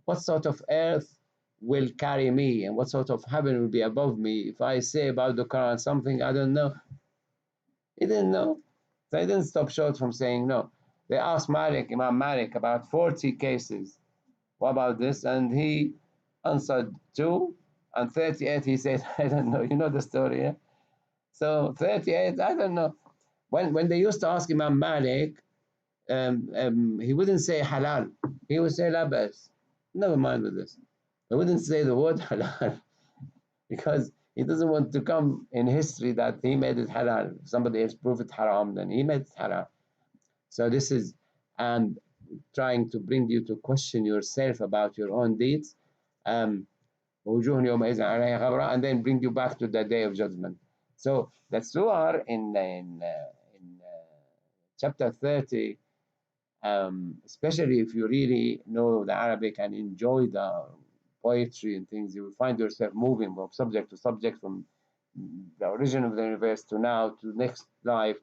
what sort of earth will carry me, and what sort of heaven will be above me if I say about the Quran something I don't know? He didn't know. So he didn't stop short from saying no. They asked Imam Malik, about 40 cases. What about this? And he answered 2, and 38 he said, I don't know. You know the story, yeah? So 38, I don't know. When they used to ask Imam Malik, he wouldn't say halal. He would say labas. Never mind with this. He wouldn't say the word halal because he doesn't want to come in history that he made it halal. If somebody else proved it haram, then he made it halal. So this is trying to bring you to question yourself about your own deeds. وجوه يومئذ عليها غبرة, and then bring you back to the day of judgment. So the surah in chapter 30, especially if you really know the Arabic and enjoy the poetry and things, you will find yourself moving from subject to subject, from the origin of the universe to now, to next life,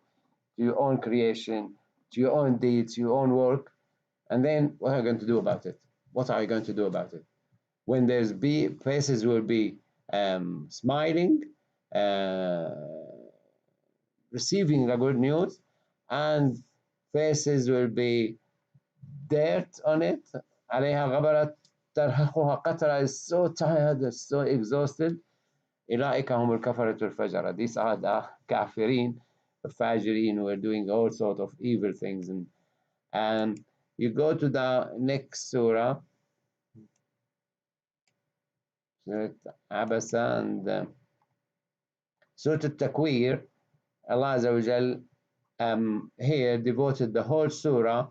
to your own creation, to your own deeds, your own work. And then what are you going to do about it? What are you going to do about it? When there's faces will be smiling, receiving the good news, and faces will be dirt on it. عليها غبرة ترهقها قترة, is so tired, is so exhausted. أولئك هم الكفرة الفجرة. These are the kafirin, the fajirin, who are doing all sorts of evil things. And you go to the next surah, Abasa, and Surah Al-Takwir. Allah Azza wa Jal here devoted the whole surah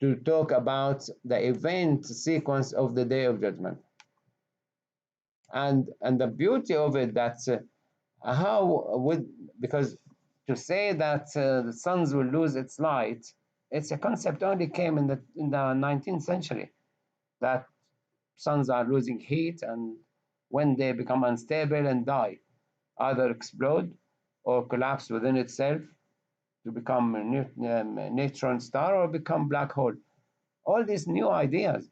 to talk about the event sequence of the Day of Judgment. And the beauty of it, that because to say that the suns will lose its light, it's a concept only came in the 19th century, that suns are losing heat, and when they become unstable and die, either explode or collapse within itself to become a neutron star or become black hole. All these new ideas.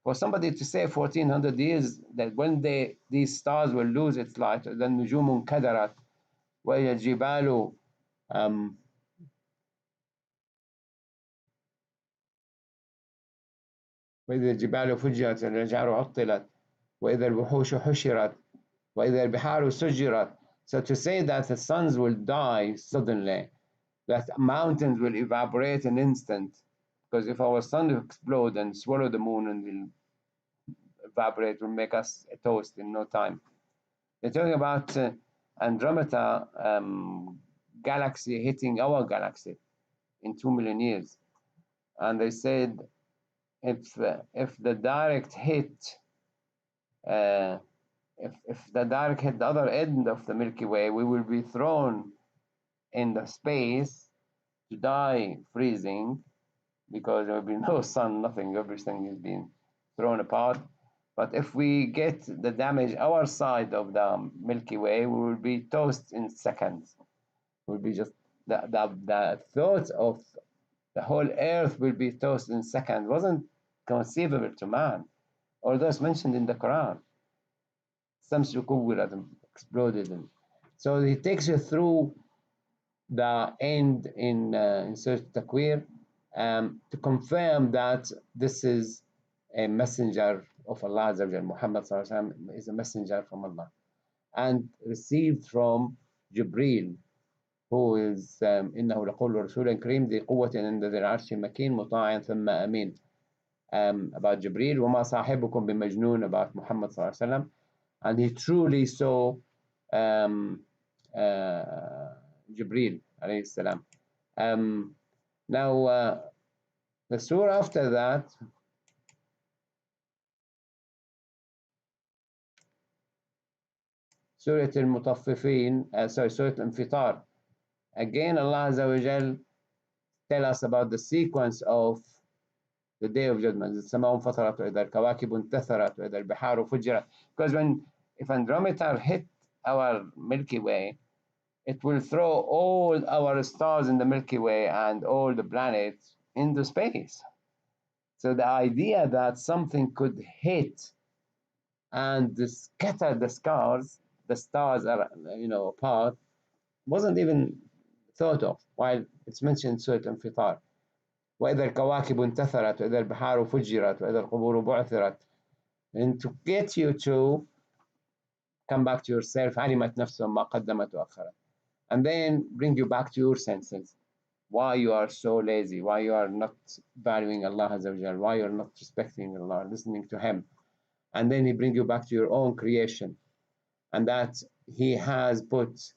For somebody to say 1400 years that when these stars will lose its light, then نجوم كدرت وهي الجبال وإذا الجبال فجرت والأشجار عطلت وإذا الوحوش حشرت وإذا البحار سجرت. So to say that the suns will die suddenly, that mountains will evaporate in an instant, because if our sun will explode and swallow the moon and will evaporate, will make us a toast in no time. They're talking about Andromeda galaxy hitting our galaxy in 2 million years. And they said if the direct hit uh, if the direct hit the other end of the Milky Way, we will be thrown in the space to die freezing because there will be no sun, nothing, everything is being thrown apart. But if we get the damage our side of the Milky Way, we will be toast in seconds. Will be just the thought of the whole earth will be toast in seconds wasn't conceivable to man, although it's mentioned in the Quran. Samsu kuwirat exploded. And so he takes you through the end in Surah Takwir to confirm that this is a messenger of Allah Azza wa Muhammad is a messenger from Allah and received from Jibreel who is إنه لقول رسول كريم ذي قوة عند ذي العرش مكين مطاع ثم أمين about Jibreel وما صاحبكم بمجنون about Muhammad صلى الله عليه وسلم and he truly saw um, Jibreel عليه السلام. Now the surah after that Surah Al-Mutaffifin, Surah Al-Infitar. Again, Allah Azza wa Jal tell us about the sequence of the Day of Judgment. السماء انفطرت وإذا الكواكب انتثرت وإذا البحار فجرت. Because if Andromeda hit our Milky Way, it will throw all our stars in the Milky Way and all the planets into space. So the idea that something could hit and scatter the stars are apart, wasn't even thought of while it's mentioned in Surah Al-Infitar. وإذا الكواكب انتثرت وإذا البحار فجرت وإذا القبور بعثرت. And to get you to come back to yourself, علمت نفس ما قدمت وأخرت. And then bring you back to your senses. Why you are so lazy, why you are not valuing Allah Azza wa Jal, why you are not respecting Allah, listening to Him. And then He bring you back to your own creation. And that He has put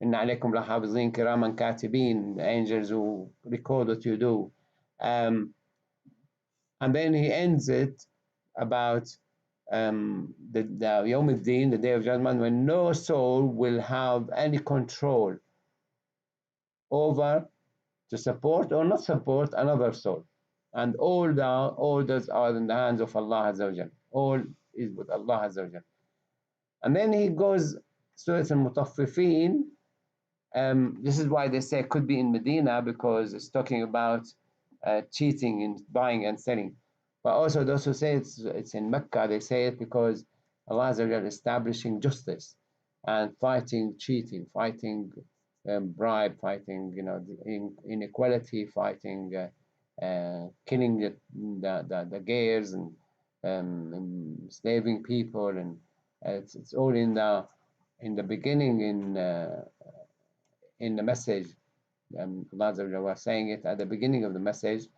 إن عليكم لحافظين كراما كاتبين, the angels who record what you do. And then he ends it about the Yawm al-Din, the Day of Judgment, when no soul will have any control over to support or not support another soul. And all the orders are in the hands of Allah Azza wa Jal. All is with Allah Azza wa Jal. And then he goes, Surah Al-Mutaffifin. This is why they say it could be in Medina because it's talking about cheating in buying and selling. But also those who say it's in Mecca, they say it because Allah is establishing justice and fighting cheating, fighting bribe, fighting inequality, fighting killing the gays and enslaving people, and it's all in the beginning in the message. Allah was saying it at the beginning of the message.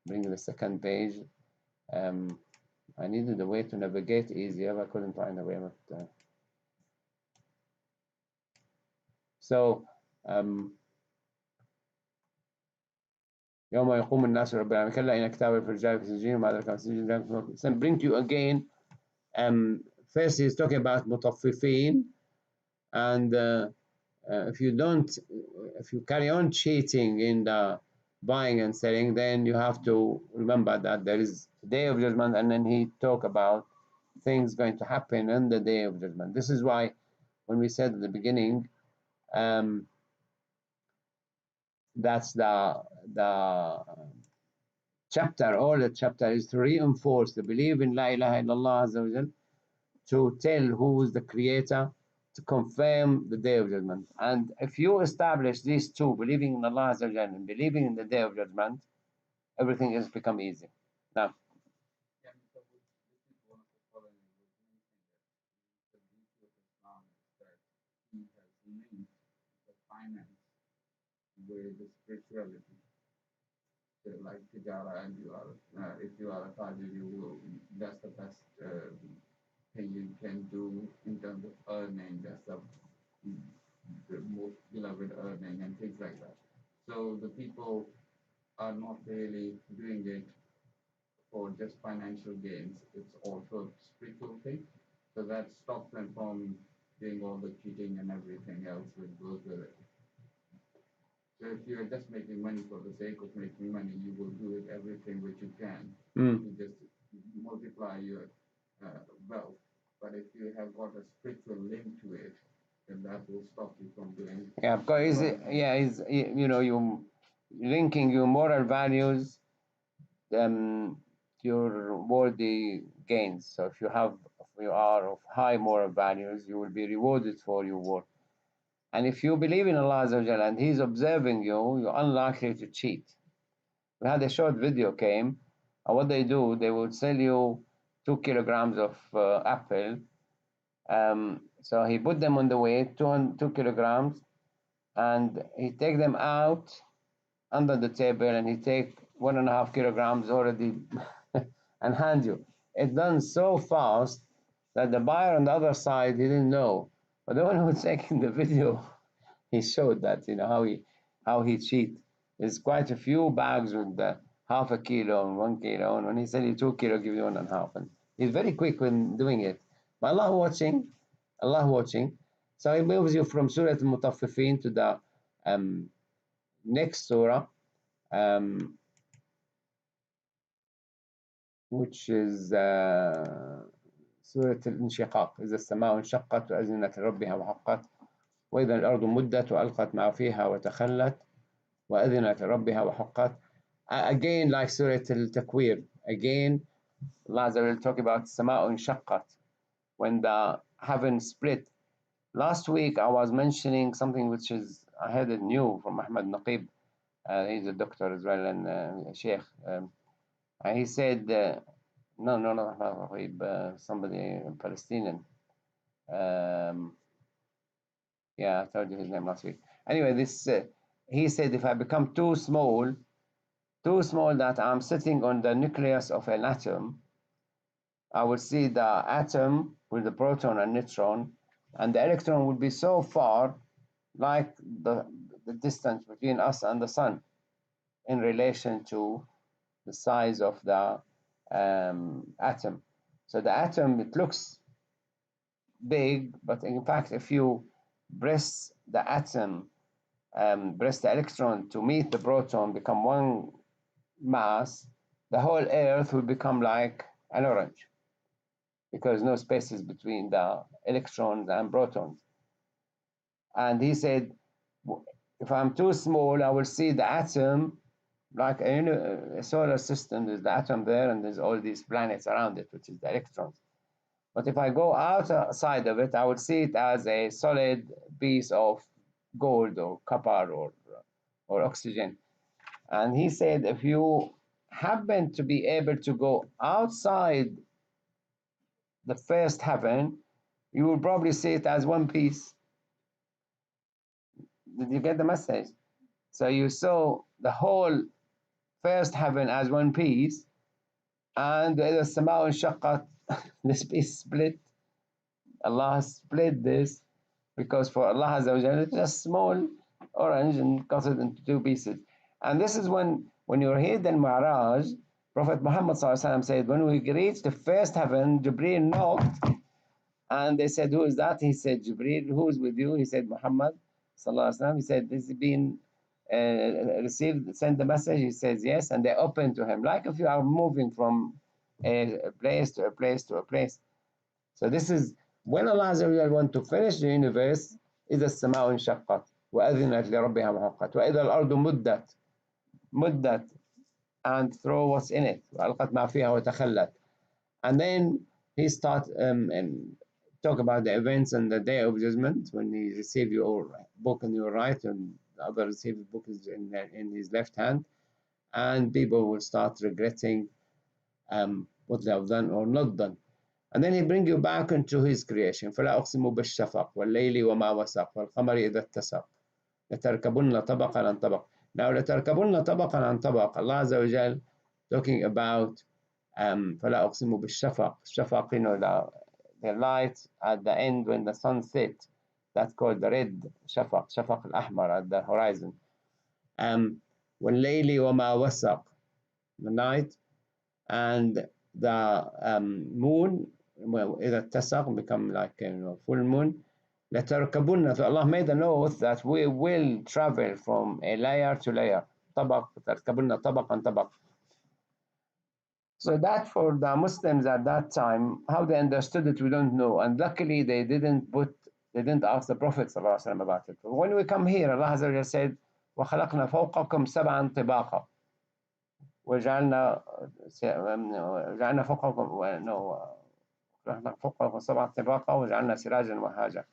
Bring the second page. I needed a way to navigate easier, but I couldn't find a way. But, so يوم يقوم الناس رب العالمين كلا إن كتاب الفجار في سجين وما أدراك ما سجين. So bring you again. First he's talking about مطففين, and if you carry on cheating in the buying and selling, then you have to remember that there is the Day of Judgment, and then he talk about things going to happen on the Day of Judgment. This is why when we said at the beginning, that's the chapter, or the chapter is to reinforce the belief in La ilaha illallah Azza wa Jal, to tell who is the creator, to confirm the Day of Judgment. And if you establish these two, believing in Allah Azza wa Jal and believing in the Day of Judgment, everything has become easy. Now, finance with the spirituality. So like Tijara, and if you are a Tajir, that's the best thing you can do in terms of earning. That's the most beloved earning and things like that. So the people are not really doing it for just financial gains. It's also a spiritual thing. So that stops them from doing all the cheating and everything else which goes with it. So if you're just making money for the sake of making money, you will do it everything which you can to just multiply your wealth. But if you have got a spiritual link to it, then that will stop you from doing. Yeah, because is you linking your moral values your worthy gains. So if you are of high moral values, you will be rewarded for your work. And if you believe in Allah Azza wa Jalla and He's observing you, you're unlikely to cheat. We had a short video came, and what they do, they would sell you 2 kilograms of apple. So he put them on the weight, 2 kilograms, and he take them out under the table, and he take 1.5 kilograms already and hand you. It's done so fast that the buyer on the other side, he didn't know. But the one who was taking the video, he showed that, how he cheat. There's quite a few bags with the half a kilo and 1 kilo, and when he said you 2 kilo, give you 1.5. And he's very quick when doing it. But Allah watching. So he moves you from Surah Al-Mutaffifin to the next surah, which is سورة الانشقاق. إذا السماء انشقت وأذنت لربها وحقت وإذا الأرض مدت وألقت ما فيها وتخلت وأذنت لربها وحقت. Again, like Surah Al-Takwir, again, Allah will talk about السماء انشقت, when the heaven split. Last week I was mentioning something which is I heard it new from Ahmad Naqib. He's a doctor as well and a sheikh. And he said, no, not Ahmad Naqib, somebody Palestinian. Yeah, I told you his name last week. Anyway, he said, if I become too small that I'm sitting on the nucleus of an atom, I will see the atom with the proton and neutron, and the electron will be so far, like the distance between us and the sun in relation to the size of the atom. So the atom, it looks big, but in fact, if you press the atom, press the electron to meet the proton, become one mass, the whole Earth will become like an orange, because no spaces between the electrons and protons. And he said, if I'm too small, I will see the atom like a solar system. There's the atom there, and there's all these planets around it, which is the electrons. But if I go outside of it, I would see it as a solid piece of gold or copper or oxygen. And he said, if you happen to be able to go outside the first heaven, you will probably see it as one piece. Did you get the message? So you saw the whole first heaven as one piece, and the السماء انشقت, this piece split. Allah split this because for Allah Azza wa Jalla, it's just small orange and cut it into two pieces. And this is when you read al-Mi'raj, Prophet Muhammad said, when we reached the first heaven, Jibreel knocked, and they said, who is that? He said, Jibreel. Who is with you? He said, Muhammad. He said, this has been received, send the message. He says, yes, and they open to him, like if you are moving from a place to a place to a place. So this is when Allah Azza wa Jalla wants to finish the universe. إذا السماء انشقت وأذنت لربها وحقت وإذا الأرض مدت and throw what's in it وألقت ما فيها وتخلت. And then he starts and talk about the events and the day of judgment, when he receive your book in your right and the other receive the book is in his left hand, and people will start regretting what they have done or not done. And then he bring you back into his creation. فلا أقسم بالشفق والليل وما وسق والقمر إذا اتسق لتركبن طبقا عن طبق. Now لتركبن طبقا عن طبق, Allah Azza wa Jal talking about فلا أقسم بالشفق. Shafaq, the light at the end when the sun sets, that's called the red shafaq, shafaq al-ahmar at the horizon. وَاللَّيْلِ وَمَا وَسَقْ, the night and the moon, إذا اتسق, become like full moon. لتركبن, so Allah made an oath that we will travel from a layer to layer. طبق, تركبن طبقا طبق. So that for the Muslims at that time, how they understood it, we don't know. And luckily they didn't ask the Prophet ﷺ about it. When we come here, Allah Azza wa Jalla said, وَخَلَقْنَا فَوْقَكُمْ سَبْعًا طِبَاقًا وجعلنا فوقكم فوقكم سبعا طباقا وجعلنا سراجا وهاجا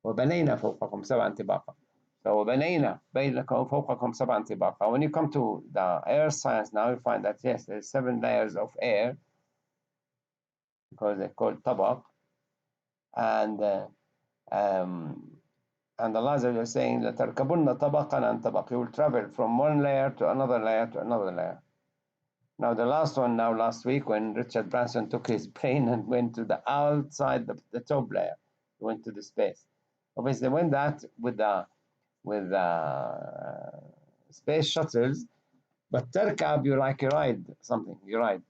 وبنينا فوقكم سبعا طباقا. So وبنينا بينكم فوقكم سبعا طباقا. When you come to the air science now, you find that yes, there's 7 layers of air because they're called طبق, and Allah is saying that تركبن طبقا عن طبق. You will travel from one layer to another layer to another layer. Now the last one, last week, when Richard Branson took his plane and went to the outside the top layer, he went to the space. Obviously, when that with the space shuttles, but Tarkab, you ride something, you ride.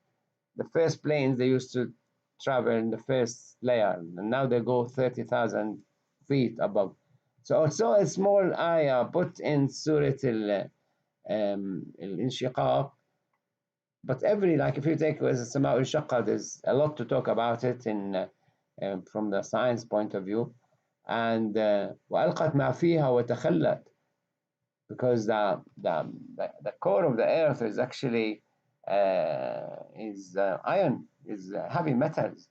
The first planes, they used to travel in the first layer, and now they go 30,000 feet above. So also a small ayah put in Surah Al-Inshiqaq. But like if you take Sama al-Shaqqa, there's a lot to talk about it from the science point of view. And وَأَلْقَتْ مَا فِيهَا وَتَخَلَّتْ, because the core of the earth is actually iron, is heavy metals.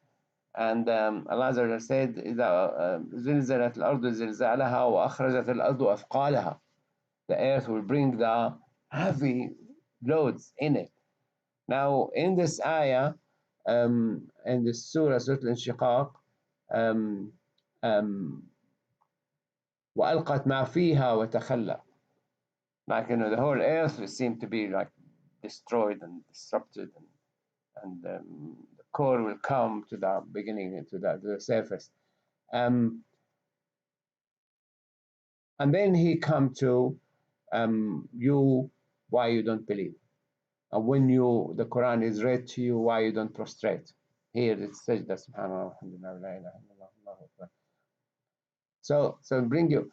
And Allah Azza wa Jalla said, إِذَا زِلْزَلَتِ الْأَرْضُ زِلْزَالَهَا وَأَخْرَجَتِ الْأَرْضُ أَثْقَالَهَا. The earth will bring the heavy loads in it. Now, in this ayah, in this surah, Surah Al-Inshiqaq, وَأَلْقَتْ مَا فِيهَا وَتَخَلَّى. Like, the whole earth will seem to be like destroyed and disrupted, and the core will come to the beginning, to the surface. And then he come to you, why you don't believe. And when the Quran is read to you, why you don't prostrate? Here it's sajda, subhanallah, alhamdulillah, la ilaha illallah, Allahu akbar. So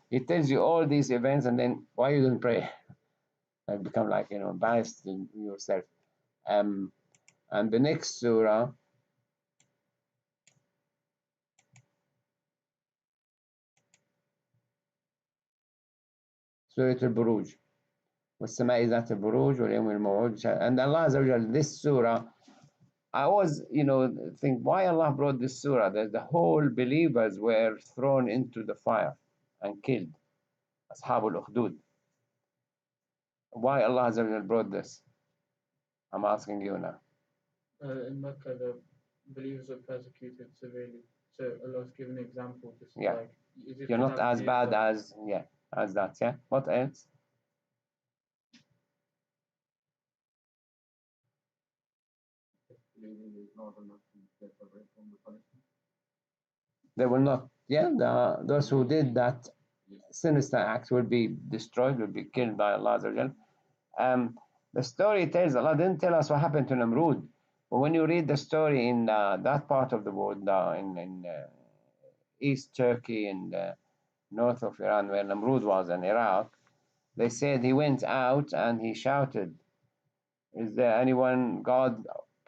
it tells you all these events, and then why you don't pray? And become like, embarrassed in yourself. And the next surah, Surah Al-Buruj. وَالسَّمَاءِ ذَاتِ الْبُرُوجِ وَالْيَوْمِ الْمَوْعُودِ. And Allah Azza wa Jalla, this surah, I always, think why Allah brought this surah. That the whole believers were thrown into the fire and killed. Ashab al-Ukhdud. Why Allah Azza wa Jalla brought this? I'm asking you now. In Mecca, the believers were persecuted severely. So Allah's given an example. Just Yeah. like, You're not as bad as that. Yeah. What else? They will not. Yeah. Those who did that sinister act will be destroyed, will be killed by Allah Azza wa Jalla. The story tells, Allah didn't tell us what happened to Namrud. But when you read the story in that part of the world, in East Turkey and north of Iran, where Namrud was, in Iraq, they said he went out and he shouted, "Is there anyone, God,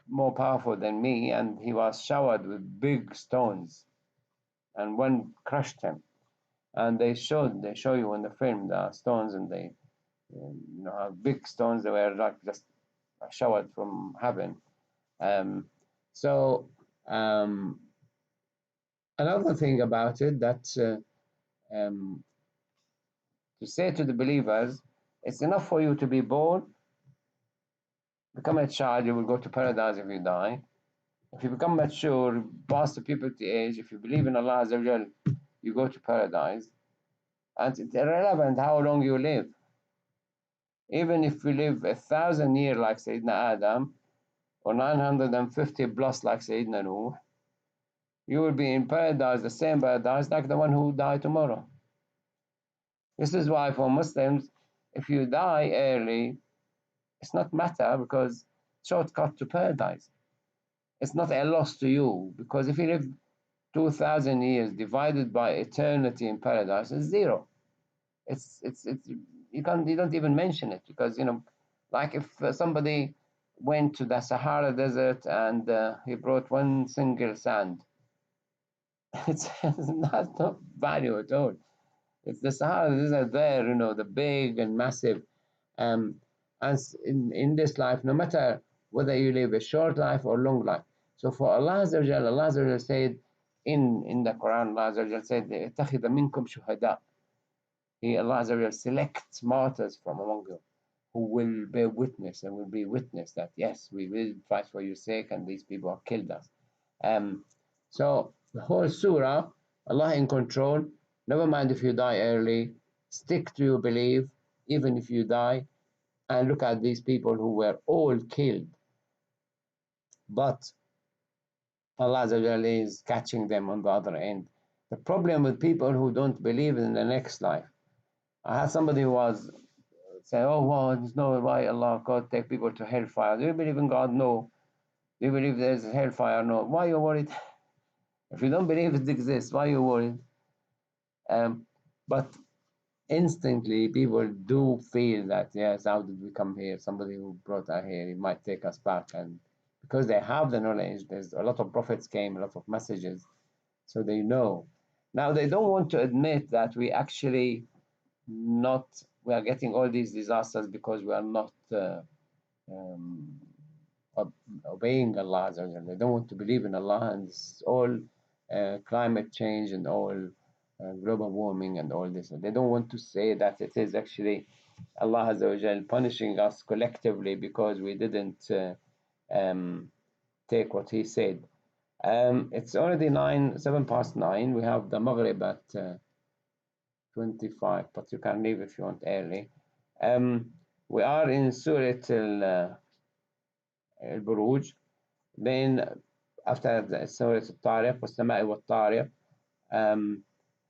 more powerful than me?" And he was showered with big stones, and one crushed him. And they show you in the film the stones, and they, how big stones they were, like just showered from heaven. So another thing about it, that to say to the believers, it's enough for you to be born, become a child, you will go to paradise if you die. If you become mature, past the puberty age, if you believe in Allah Azza wa Jal, you go to paradise. And it's irrelevant how long you live. Even if you live 1,000 years like Sayyidina Adam, or 950 plus like Sayyidina Nuh, you will be in paradise, the same paradise like the one who died tomorrow. This is why for Muslims, if you die early, it's not matter, because shortcut to paradise. It's not a loss to you, because if you live 2,000 years divided by eternity in paradise, it's zero. It's you don't even mention it, because like if somebody went to the Sahara Desert and he brought one single sand, it's not no value at all. It's the Sahara Desert there, the big and massive. Um, as in this life, no matter whether you live a short life or long life. So for Allah Azza wa Jalla, Allah Azza wa Jalla said in the Quran, Allah Azza wa Jalla said, "اتخذ منكم شهداء." He, Allah Azza wa Jalla, selects martyrs from among you who will bear witness and will be witness that yes, we will fight for your sake, and these people have killed us. Um, so the whole surah, Allah in control. Never mind if you die early, stick to your belief, even if you die. And look at these people who were all killed, but Allah is catching them on the other end. The problem with people who don't believe in the next life. I had somebody who was saying, "Oh, well, there's no way Allah God take people to hellfire. Do you believe in God? No. Do you believe there's hellfire? No. Why are you worried? If you don't believe it exists, why are you worried?" But instantly, people do feel that, yes, how did we come here? Somebody who brought us here, he might take us back. And because they have the knowledge, there's a lot of prophets came, a lot of messages, so they know. Now, they don't want to admit that we actually we are getting all these disasters because we are not um, obeying Allah. They don't want to believe in Allah, and it's all climate change and all global warming and all this. They don't want to say that it is actually Allah punishing us collectively because we didn't take what He said. It's already 7 past 9. We have the Maghrib at 25, but you can leave if you want early. We are in Surah Al-Buruj. Then after Surah Al-Tariq, وَالسَّمَاءِ وَالطَّارِقِ,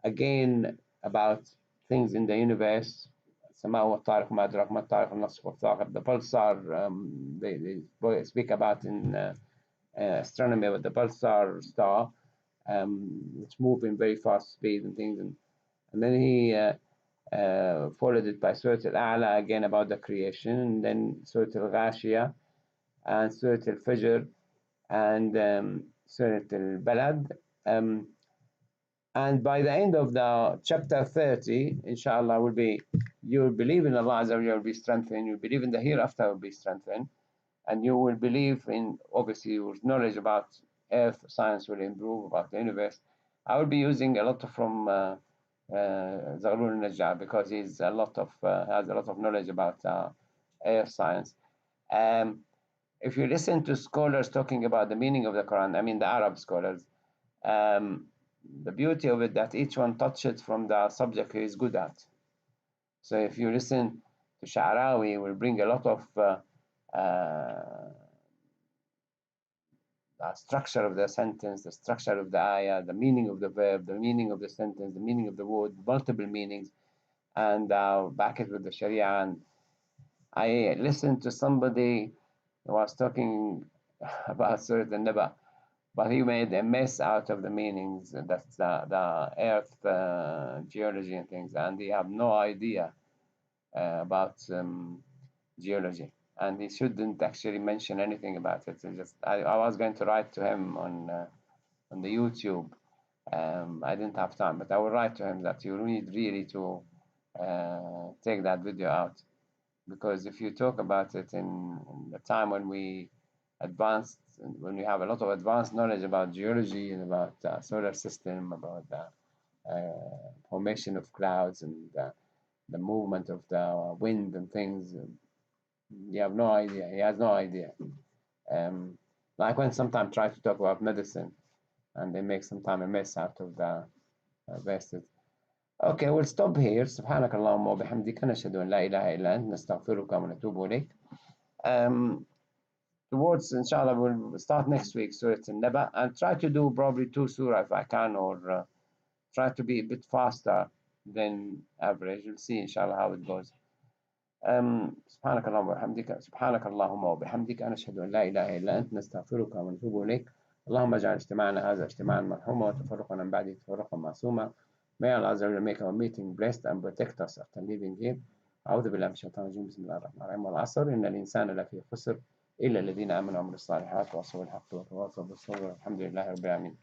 again about things in the universe. السماء والطارق ما أدراك ما الطارق النصف والثاقب. The pulsar, they speak about in astronomy with the pulsar star, it's moving very fast speed and things. And then he followed it by Surah Al-A'la, again about the creation, and then Surah Al-Ghashiyah, and Surah Al-Fajr, and Surah Al-Balad. And by the end of the chapter 30, inshallah, you will believe in Allah Azza wa Jalla will be strengthened, you will believe in the hereafter will be strengthened, and you will believe in, obviously, your knowledge about earth science will improve, about the universe. I will be using a lot from Zaghlul Najjar, because he's has a lot of knowledge about earth science. If you listen to scholars talking about the meaning of the Quran, I mean the Arab scholars, the beauty of it that each one touches from the subject he is good at. So if you listen to Sha'rawi, will bring a lot of the structure of the sentence, the structure of the ayah, the meaning of the verb, the meaning of the sentence, the meaning of the word, multiple meanings, and back it with the Sharia. And I listened to somebody who was talking about Surah Al-Naba, but he made a mess out of the meanings. That's the earth geology and things, and he have no idea about geology, and he shouldn't actually mention anything about it. I was going to write to him on the YouTube. I didn't have time, but I will write to him that you need really to take that video out, because if you talk about it in the time when we have a lot of advanced knowledge about geology and about solar system, about the formation of clouds and the movement of the wind and things, you have no idea. He has no idea. Like when sometimes try to talk about medicine, and they make sometimes a mess out of the verses. Okay, we'll stop here. سبحانك اللهم وبحمدك نشهد أن لا إله إلا أنت نستغفرك ونتوب إليك. Towards, inshallah, we'll start next week Surah An-Naba, and try to do probably 2 surah if I can, or try to be a bit faster than average. We'll see, inshallah, how it goes. سبحانك اللهم وبحمدك نشهد أن لا إله إلا أنت نستغفرك ونتوب إليك. اللهم اجعل اجتماعنا هذا اجتماعا مرحوما وتفرقنا من بعده تفرقا معصوما. May Allah Azza wa Jalla make our meeting blessed and protect us after leaving here. أعوذ بالله من الشيطان الرجيم بسم الله الرحمن الرحيم والعصر إن الإنسان لفي خسر إلا الذين آمنوا وعملوا الصالحات وتواصوا بالحق وتواصوا بالصبر والحمد لله رب العالمين.